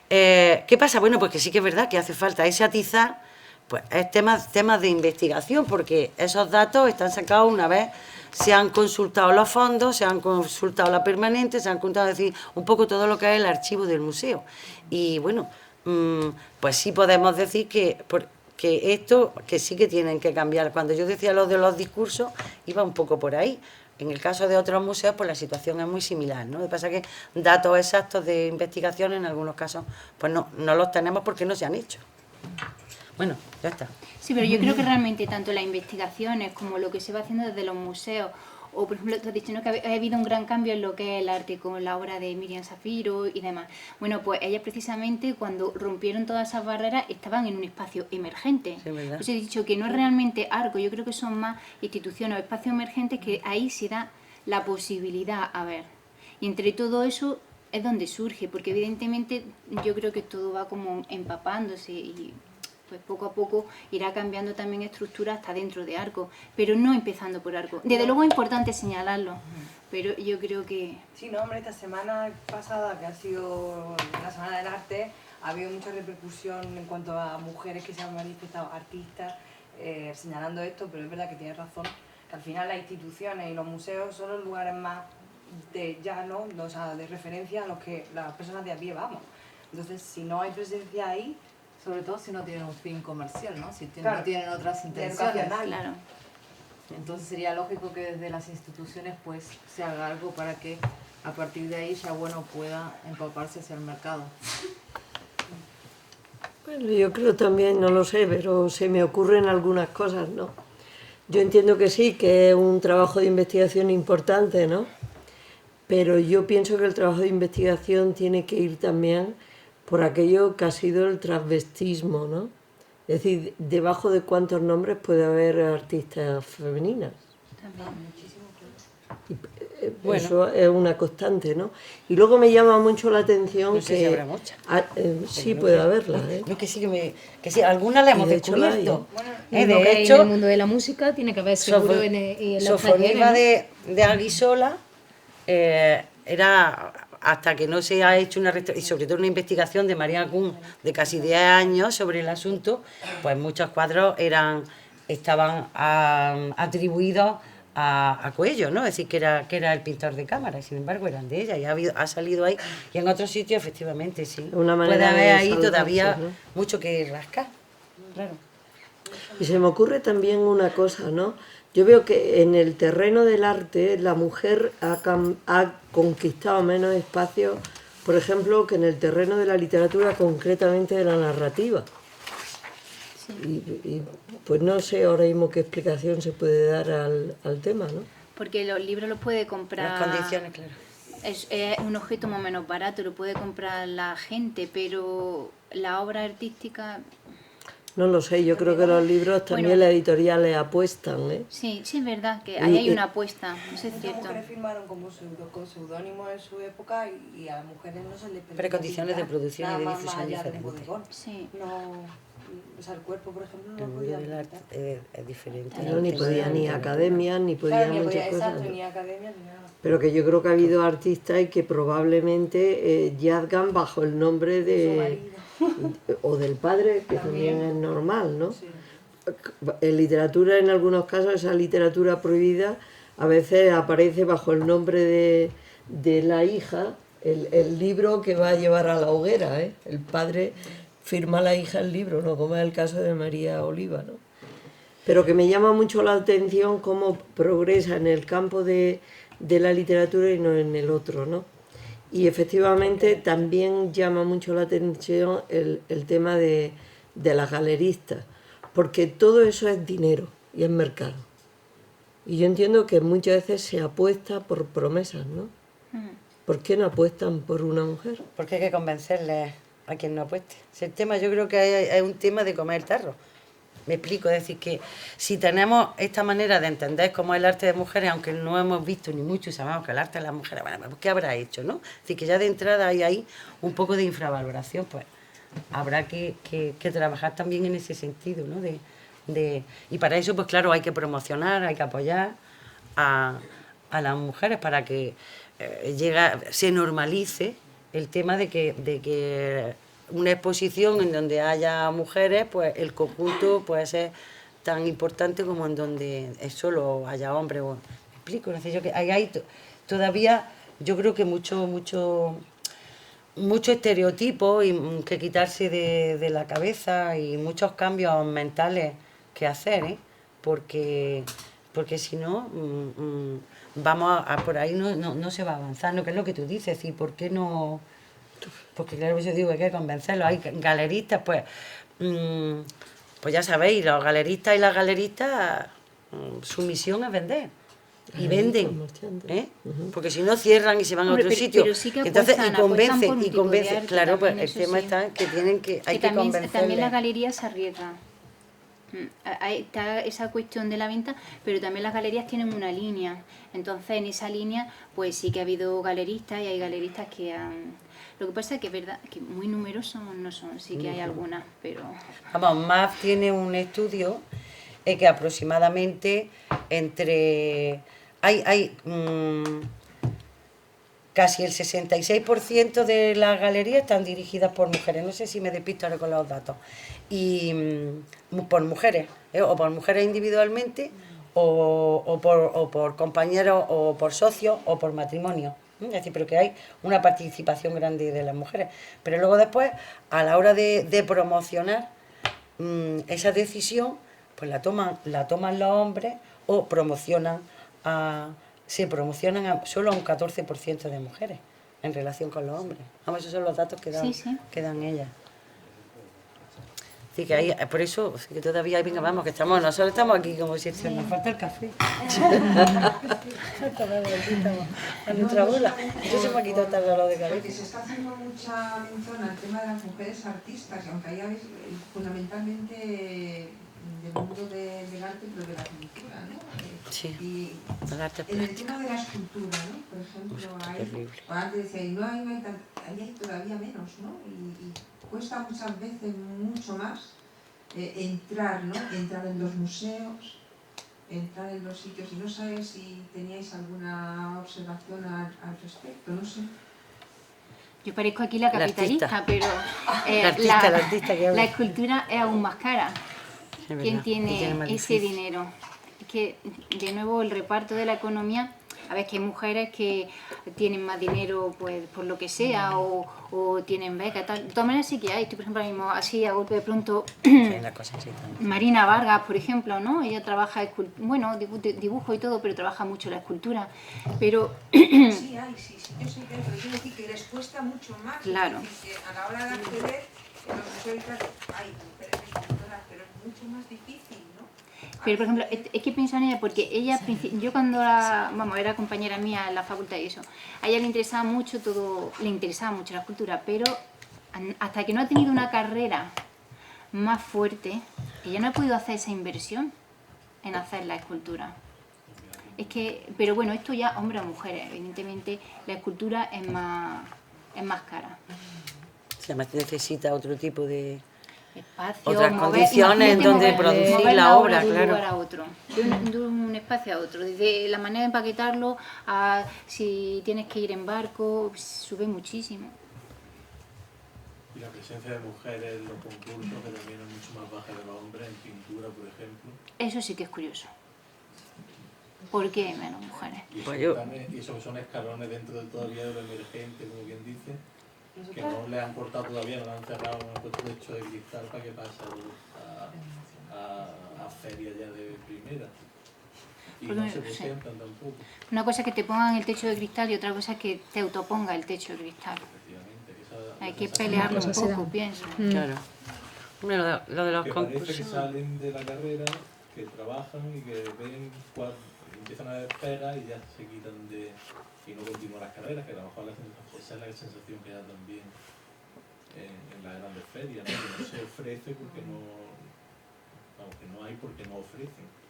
¿Qué pasa? Bueno, pues que sí que es verdad que hace falta ese atizar, pues es temas de investigación, porque esos datos están sacados una vez se han consultado los fondos, se han consultado la permanente, se han consultado, decir, un poco todo lo que es el archivo del museo. Y bueno, pues sí podemos decir que esto, que sí que tienen que cambiar. Cuando yo decía lo de los discursos, iba un poco por ahí. En el caso de otros museos, pues la situación es muy similar, ¿no? Lo que pasa es que datos exactos de investigación en algunos casos, pues no los tenemos porque no se han hecho. Bueno, ya está. Sí, pero yo creo que realmente tanto las investigaciones como lo que se va haciendo desde los museos, o por ejemplo, tú has dicho, ¿no?, que ha habido un gran cambio en lo que es el arte con la obra de Miriam Safiro y demás. Bueno, pues ellas precisamente cuando rompieron todas esas barreras estaban en un espacio emergente. Sí, ¿verdad? Pues he dicho que no es realmente Arco, yo creo que son más instituciones o espacios emergentes que ahí se da la posibilidad a ver. Y entre todo eso es donde surge, porque evidentemente yo creo que todo va como empapándose y pues poco a poco irá cambiando también estructura hasta dentro de Arco, pero no empezando por Arco. Desde luego es importante señalarlo, pero yo creo que... Sí, no, hombre, esta semana pasada, que ha sido la Semana del Arte, ha habido mucha repercusión en cuanto a mujeres que se han manifestado, artistas, señalando esto, pero es verdad que tienes razón, que al final las instituciones y los museos son los lugares más de llano, o sea, de referencia a los que las personas de a pie vamos. Entonces, si no hay presencia ahí... Sobre todo si no tienen un fin comercial, ¿no? Si Claro, no tienen otras intenciones. Claro. Entonces sería lógico que desde las instituciones pues se haga algo para que a partir de ahí ya bueno pueda empaparse hacia el mercado. Bueno, yo creo también, no lo sé, pero se me ocurren algunas cosas, ¿no? Yo entiendo que sí, que es un trabajo de investigación importante, ¿no? Pero yo pienso que el trabajo de investigación tiene que ir también por aquello que ha sido el transvestismo, ¿no? Es decir, debajo de cuántos nombres puede haber artistas femeninas. Bueno. Eso es una constante, ¿no? Y luego me llama mucho la atención no sé que... si habrá muchas. Sí, puede haberla, ¿eh? No, que sí, algunas las hemos de hecho descubierto. De hecho, en el mundo de la música tiene que haber seguro en los Sofonima talleres, de Alguisola era... hasta que no se ha hecho y sobre todo una investigación de María Kuhn de casi 10 años sobre el asunto, pues muchos cuadros estaban atribuidos a Coello, ¿no? Es decir, que era el pintor de cámara, y sin embargo eran de ella, y ha salido ahí, y en otros sitios efectivamente sí. Puede haber ahí todavía, ¿no?, mucho que rascar. Claro. Y se me ocurre también una cosa, ¿no? Yo veo que en el terreno del arte la mujer ha conquistado menos espacio, por ejemplo, que en el terreno de la literatura, concretamente de la narrativa. Sí. Y pues no sé ahora mismo qué explicación se puede dar al tema, ¿no? Porque los libros los puede comprar... Las condiciones, claro. Es un objeto más o menos barato, lo puede comprar la gente, pero la obra artística... No lo sé, yo creo que los libros también las editoriales apuestan, ¿eh? Sí, sí es verdad, que ahí hay una apuesta, eso es cierto. Las mujeres firmaron con seudónimos en su época y a las mujeres no se les permite Precondiciones de producción y de difusión diferentes. diferentes. Sí. o sea, el cuerpo, por ejemplo, no El lo mundo podía del pintar. arte es diferente. No, ni podía ni academias, ni podía Claro, ni muchas podía, cosas. exacto, ni academia ni nada. Pero que yo creo que ha habido artistas y que probablemente yazgan bajo el nombre de... o del padre, que también es normal, ¿no? Sí. En literatura, en algunos casos, esa literatura prohibida a veces aparece bajo el nombre de la hija, el libro que va a llevar a la hoguera, ¿eh? El padre firma a la hija el libro, ¿no? Como es el caso de María Oliva, ¿no? Pero que me llama mucho la atención cómo progresa en el campo de la literatura y no en el otro, ¿no? Y efectivamente también llama mucho la atención el tema de las galeristas, porque todo eso es dinero y es mercado. Y yo entiendo que muchas veces se apuesta por promesas, ¿no? ¿Por qué no apuestan por una mujer? Porque hay que convencerle a quien no apueste. Si el tema, yo creo que es un tema de comer tarro. Me explico, es decir, que si tenemos esta manera de entender cómo es el arte de mujeres, aunque no hemos visto ni mucho y sabemos que el arte de las mujeres, bueno, pues ¿qué habrá hecho, no? Es decir, que ya de entrada hay ahí un poco de infravaloración, pues habrá que trabajar también en ese sentido, ¿no? Y para eso, pues claro, hay que promocionar, hay que apoyar a las mujeres para que se normalice el tema de que una exposición en donde haya mujeres, pues el conjunto puede ser tan importante como en donde solo haya hombres. ¿Me explico? Es decir, yo que hay todavía, yo creo que mucho estereotipo y que quitarse de la cabeza y muchos cambios mentales que hacer, ¿eh? Porque si no, vamos por ahí no se va a avanzar, ¿no? Que es lo que tú dices, y ¿por qué no? Porque claro, yo digo que hay que convencerlos. Hay galeristas, pues ya sabéis, los galeristas y las galeristas, su misión es vender. Y venden, ¿eh? Porque si no cierran y se van a otro sitio. Pero sí que entonces, apuestan por un tipo de arte claro, pues también, el tema sí. está que hay que también, convencerles. también las galerías se arriesgan. Está esa cuestión de la venta, pero también las galerías tienen una línea. Entonces, en esa línea, pues sí que ha habido galeristas y hay galeristas que han... Lo que pasa es que es verdad que muy numerosos no son, sí que hay algunas, pero... Vamos, MAF tiene un estudio que aproximadamente hay casi el 66% de las galerías están dirigidas por mujeres. No sé si me despisto ahora con los datos. Y por mujeres, o por mujeres individualmente, o por compañeros, o por socios, o por matrimonio. Es decir, pero que hay una participación grande de las mujeres. Pero luego después, a la hora de promocionar esa decisión, pues la toman los hombres o se promocionan solo a un 14% de mujeres en relación con los hombres. Vamos, esos son los datos que dan ellas. Así que ahí, por eso, que todavía venga, vamos, que nosotros estamos aquí como si nos falta el café. A nuestra bola. Yo se me ha quitado tal dolor de cabeza. Porque se está haciendo mucha mención al tema de las mujeres artistas, aunque haya fundamentalmente del mundo del arte, pero de la pintura, ¿no? Sí, y el arte en el plástico. tema de la escultura, ¿no? Por ejemplo, antes decía, y no hay ahí hay todavía menos, ¿no? Y cuesta muchas veces mucho más entrar en los museos, entrar en los sitios, y no sé si teníais alguna observación al respecto, no sé. Yo parezco aquí la capitalista, pero La artista que habla. la escultura es aún más cara. Es verdad, ¿Quién y tiene más tiene ese difícil. dinero? Es que, de nuevo, el reparto de la economía, a ver, que hay mujeres que tienen más dinero pues por lo que sea, o tienen becas, tal. De todas maneras sí que hay. Estoy, por ejemplo, ahora mismo, así a golpe de pronto, Sí, la cosa así también. Marina Vargas, por ejemplo, ¿no? Ella trabaja, dibujo y todo, pero trabaja mucho la escultura. Pero... Sí, hay, sí, yo sé que, pero quiero decir que les cuesta mucho más. Claro. Es decir, que a la hora de acceder, en los museos hay mujeres escultoras, pero es mucho más difícil, ¿no? Pero, por ejemplo, es que pienso en ella porque ella, yo cuando era compañera mía en la facultad y eso, a ella le interesaba mucho la escultura, pero hasta que no ha tenido una carrera más fuerte, ella no ha podido hacer esa inversión en hacer la escultura. Es que, pero bueno, esto ya hombres o mujeres, evidentemente la escultura es más cara. Además necesita otro tipo de espacio, otras mover- condiciones en donde mover- producir mover la obra, de un claro. lugar a otro, de un espacio a otro, desde la manera de empaquetarlo a si tienes que ir en barco, sube muchísimo. Y la presencia de mujeres en los concursos, que también es mucho más baja de los hombres, en pintura, por ejemplo. Eso sí que es curioso. ¿Por qué hay menos mujeres? Y eso, Pues yo- y eso que son escalones dentro de todavía de lo emergente, como quien dice, que no le han cortado todavía, no le han cerrado, no han puesto techo de cristal para que pase a ferias ya de primera. Y no se presentan tampoco, Una cosa es que te pongan el techo de cristal y otra cosa es que te autoponga el techo de cristal. efectivamente. Esa, Hay que esa pelearlo un Cosas se poco, dan. pienso. Claro. Hombre, lo de los que parece que concursos... salen de la carrera, que trabajan y que ven cuál, empiezan a ver pegas y ya se quitan de... y no continúan las carreras, que a lo mejor esa es la sensación que da también en las grandes ferias, ¿no? Que no se ofrece porque no... vamos, que no hay porque no ofrecen.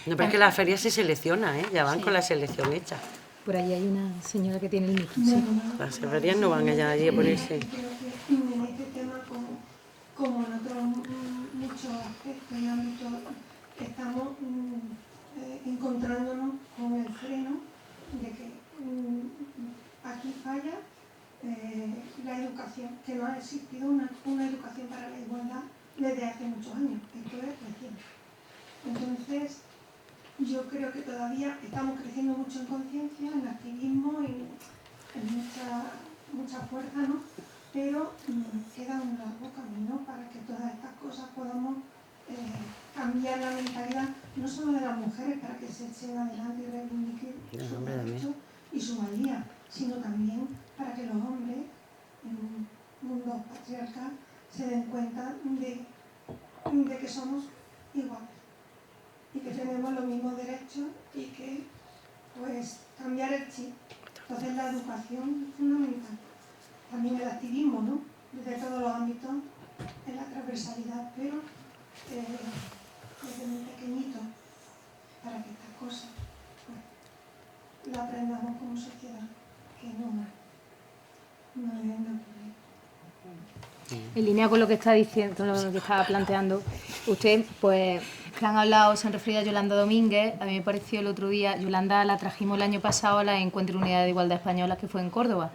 No, pero es que la feria se selecciona, ¿eh? Ya van con la selección hecha. Por ahí hay una señora que tiene el micro. Sí. Las ferias no van allá allí a ponerse... Creo que en este tema, como en otros muchos aspectos y ámbitos, estamos encontrándonos con el freno de que aquí falla la educación, que no ha existido una educación para la igualdad desde hace muchos años, esto es reciente. Entonces, yo creo que todavía estamos creciendo mucho en conciencia, en activismo, en mucha fuerza, ¿no? Pero queda un largo camino para que todas estas cosas podamos cambiar la mentalidad, no solo de las mujeres, para que se echen adelante y reivindiquen sus derechos y su valía, sino también para que los hombres, en un mundo patriarcal, se den cuenta de que somos iguales y que tenemos los mismos derechos y que, pues, cambiar el chip. Entonces la educación es fundamental. También el activismo, ¿no? Desde todos los ámbitos, en la transversalidad, pero desde muy pequeñito, para que estas cosas pues, la aprendamos como sociedad, que no deben de ocurrir. En línea con lo que está diciendo, con lo que estaba planteando, usted, pues, que han hablado, se han referido a Yolanda Domínguez. A mí me pareció el otro día, Yolanda la trajimos el año pasado a la Encuentro Unidad de Igualdad Española, que fue en Córdoba,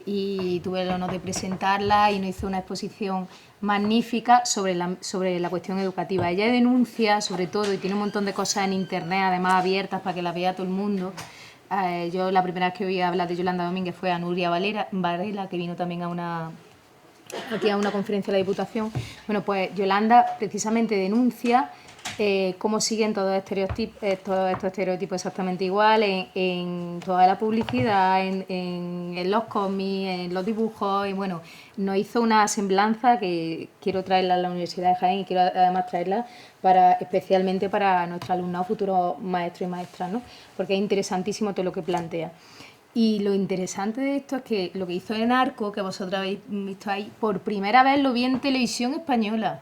y tuve el honor de presentarla y nos hizo una exposición magnífica sobre la cuestión educativa. Ella denuncia, sobre todo, y tiene un montón de cosas en internet, además abiertas para que las vea todo el mundo. Yo la primera vez que oí hablar de Yolanda Domínguez fue a Nuria Varela, que vino también aquí a una conferencia de la Diputación. Bueno, pues Yolanda precisamente denuncia cómo siguen todos estos estereotipos exactamente igual en toda la publicidad, en los cómics, en los dibujos, y bueno, nos hizo una semblanza que quiero traerla a la Universidad de Jaén y quiero además traerla especialmente para nuestros alumnados, futuros maestros y maestras, ¿no? Porque es interesantísimo todo lo que plantea. Y lo interesante de esto es que lo que hizo en Arco, que vosotros habéis visto ahí, por primera vez lo vi en televisión española.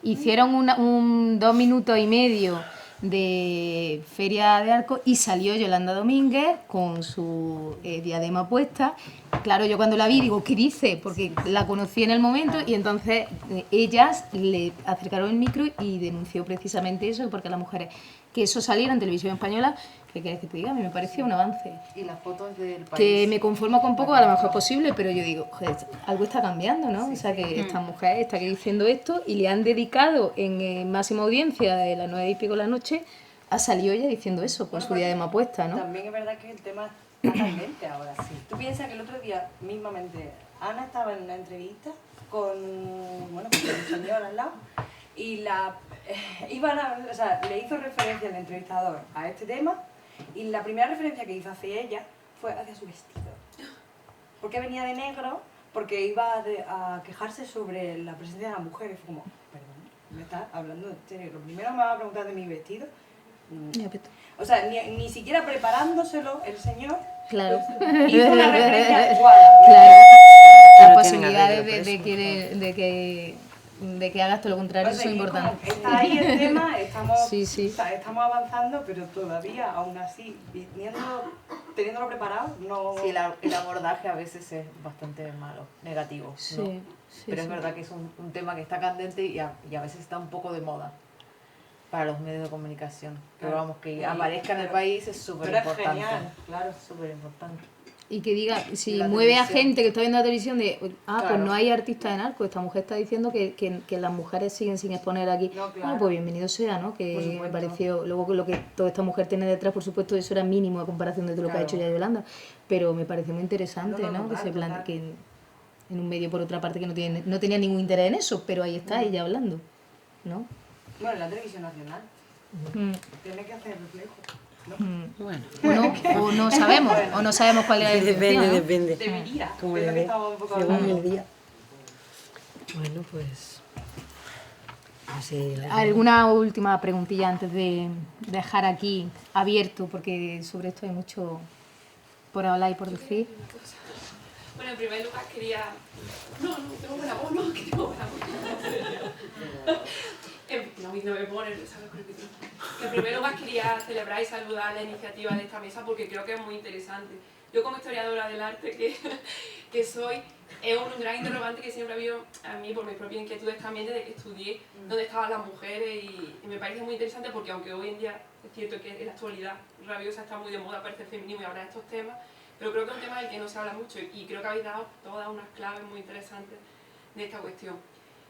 Hicieron un 2 minutos y medio de Feria de Arco y salió Yolanda Domínguez con su diadema puesta. Claro, yo cuando la vi digo, ¿qué dice? Porque la conocí en el momento y entonces ellas le acercaron el micro y denunció precisamente eso, porque las mujeres, que eso saliera en televisión española, ¿qué quieres que te diga? A mí me parecía un avance. Y las fotos del país. Que me conformo con poco, a lo mejor es posible, pero yo digo, joder, algo está cambiando, ¿no? O sea, que esta mujer está aquí diciendo esto y le han dedicado en máxima audiencia de las 9 y pico de la noche, ha salido ella diciendo eso, con su diadema puesta, ¿no? También es verdad que el tema está candente ahora, sí. Tú piensas que el otro día, mismamente, Ana estaba en una entrevista con un señor al lado y le hizo referencia al entrevistador a este tema y la primera referencia que hizo hacia ella fue hacia su vestido. Porque venía de negro, porque iba a quejarse sobre la presencia de las mujeres. Fue como, perdón, ¿me estás hablando de este negro? Primero me va a preguntar de mi vestido. O sea, ni siquiera preparándoselo el señor, Claro. hizo una referencia adecuada. Claro. Claro, Las tienen posibilidades arreglo, de que de que hagas todo lo contrario, Pues eso es como importante. está ahí el tema, estamos, Sí, sí. o sea, estamos avanzando, pero todavía, aún así, teniéndolo preparado, no... Sí, el abordaje a veces es bastante malo, negativo, ¿no? Sí, sí, Pero es sí. verdad que es un tema que está candente y a veces está un poco de moda para los medios de comunicación. Pero Claro. vamos, que Sí, aparezca en el claro. país es súper Pero es importante. genial, claro. Es súper importante. Y que diga, si La mueve a televisión. gente que está viendo la televisión de, pues Claro. no hay artistas en arco, esta mujer está diciendo que las mujeres siguen sin exponer aquí. No, claro. Bueno, pues bienvenido sea, ¿no? Por Que supuesto. me pareció, luego que lo que toda esta mujer tiene detrás, por supuesto, eso era mínimo a comparación de todo lo que ha Claro. hecho ya Yolanda, pero me pareció muy interesante, No, ¿no? total, Que se plante, total. que en un medio, por otra parte, que no tenía ningún interés en eso, pero ahí está ella hablando, ¿no? Bueno, la televisión nacional Mm. tiene que hacer reflejo. Bueno, O no sabemos cuál es la depende, intención, ¿no? depende. Debería, Como es lo le que ve, estamos un poco según hablando. el día. Bueno, pues... Así, ¿Alguna última preguntilla antes de dejar aquí abierto? Porque sobre esto hay mucho por hablar y por decir. Bueno, en primer lugar quería... No, tengo buena voz, no, que tengo buena voz. No me pone, ¿sabes? En primer lugar quería celebrar y saludar la iniciativa de esta mesa porque creo que es muy interesante. Yo como historiadora del arte que soy, es un gran interrogante que siempre ha habido a mí por mis propias inquietudes también desde que estudié dónde estaban las mujeres y me parece muy interesante porque aunque hoy en día es cierto que en la actualidad rabiosa está muy de moda, aparece el feminismo y hablar de estos temas, pero creo que es un tema del que no se habla mucho y creo que habéis dado todas unas claves muy interesantes de esta cuestión.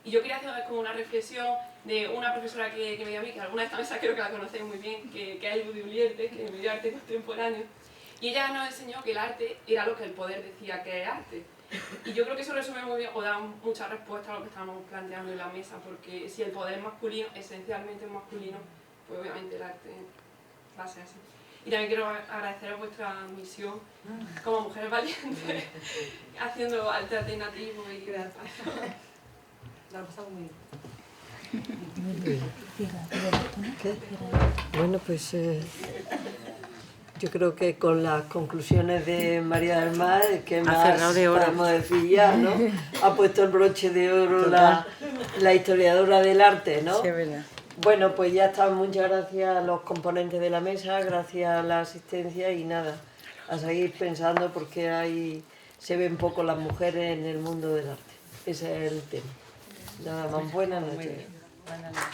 Y yo quería hacer como una reflexión de una profesora que me dio a mí, que alguna de esta mesa creo que la conocéis muy bien, que es Elbu de Ulierte, que me dio arte contemporáneo. Y ella nos enseñó que el arte era lo que el poder decía que es arte. Y yo creo que eso resume muy bien o da mucha respuesta a lo que estamos planteando en la mesa, porque si el poder es masculino, esencialmente es masculino, pues obviamente el arte va a ser así. Y también quiero agradeceros vuestra misión como mujeres valientes, haciendo arte alternativo y Gracias. La he pasado muy bien. ¿Qué? Bueno, pues yo creo que con las conclusiones de María del Mar, ¿qué más cerrado de oro. podemos decir ya, no? Ha puesto el broche de oro la historiadora del arte, ¿no? Sí, es verdad. Bueno, pues ya está. Muchas gracias a los componentes de la mesa, gracias a la asistencia y nada, a seguir pensando porque se ven poco las mujeres en el mundo del arte. Ese es el tema. Nada más, buenas noches. Buenas noches.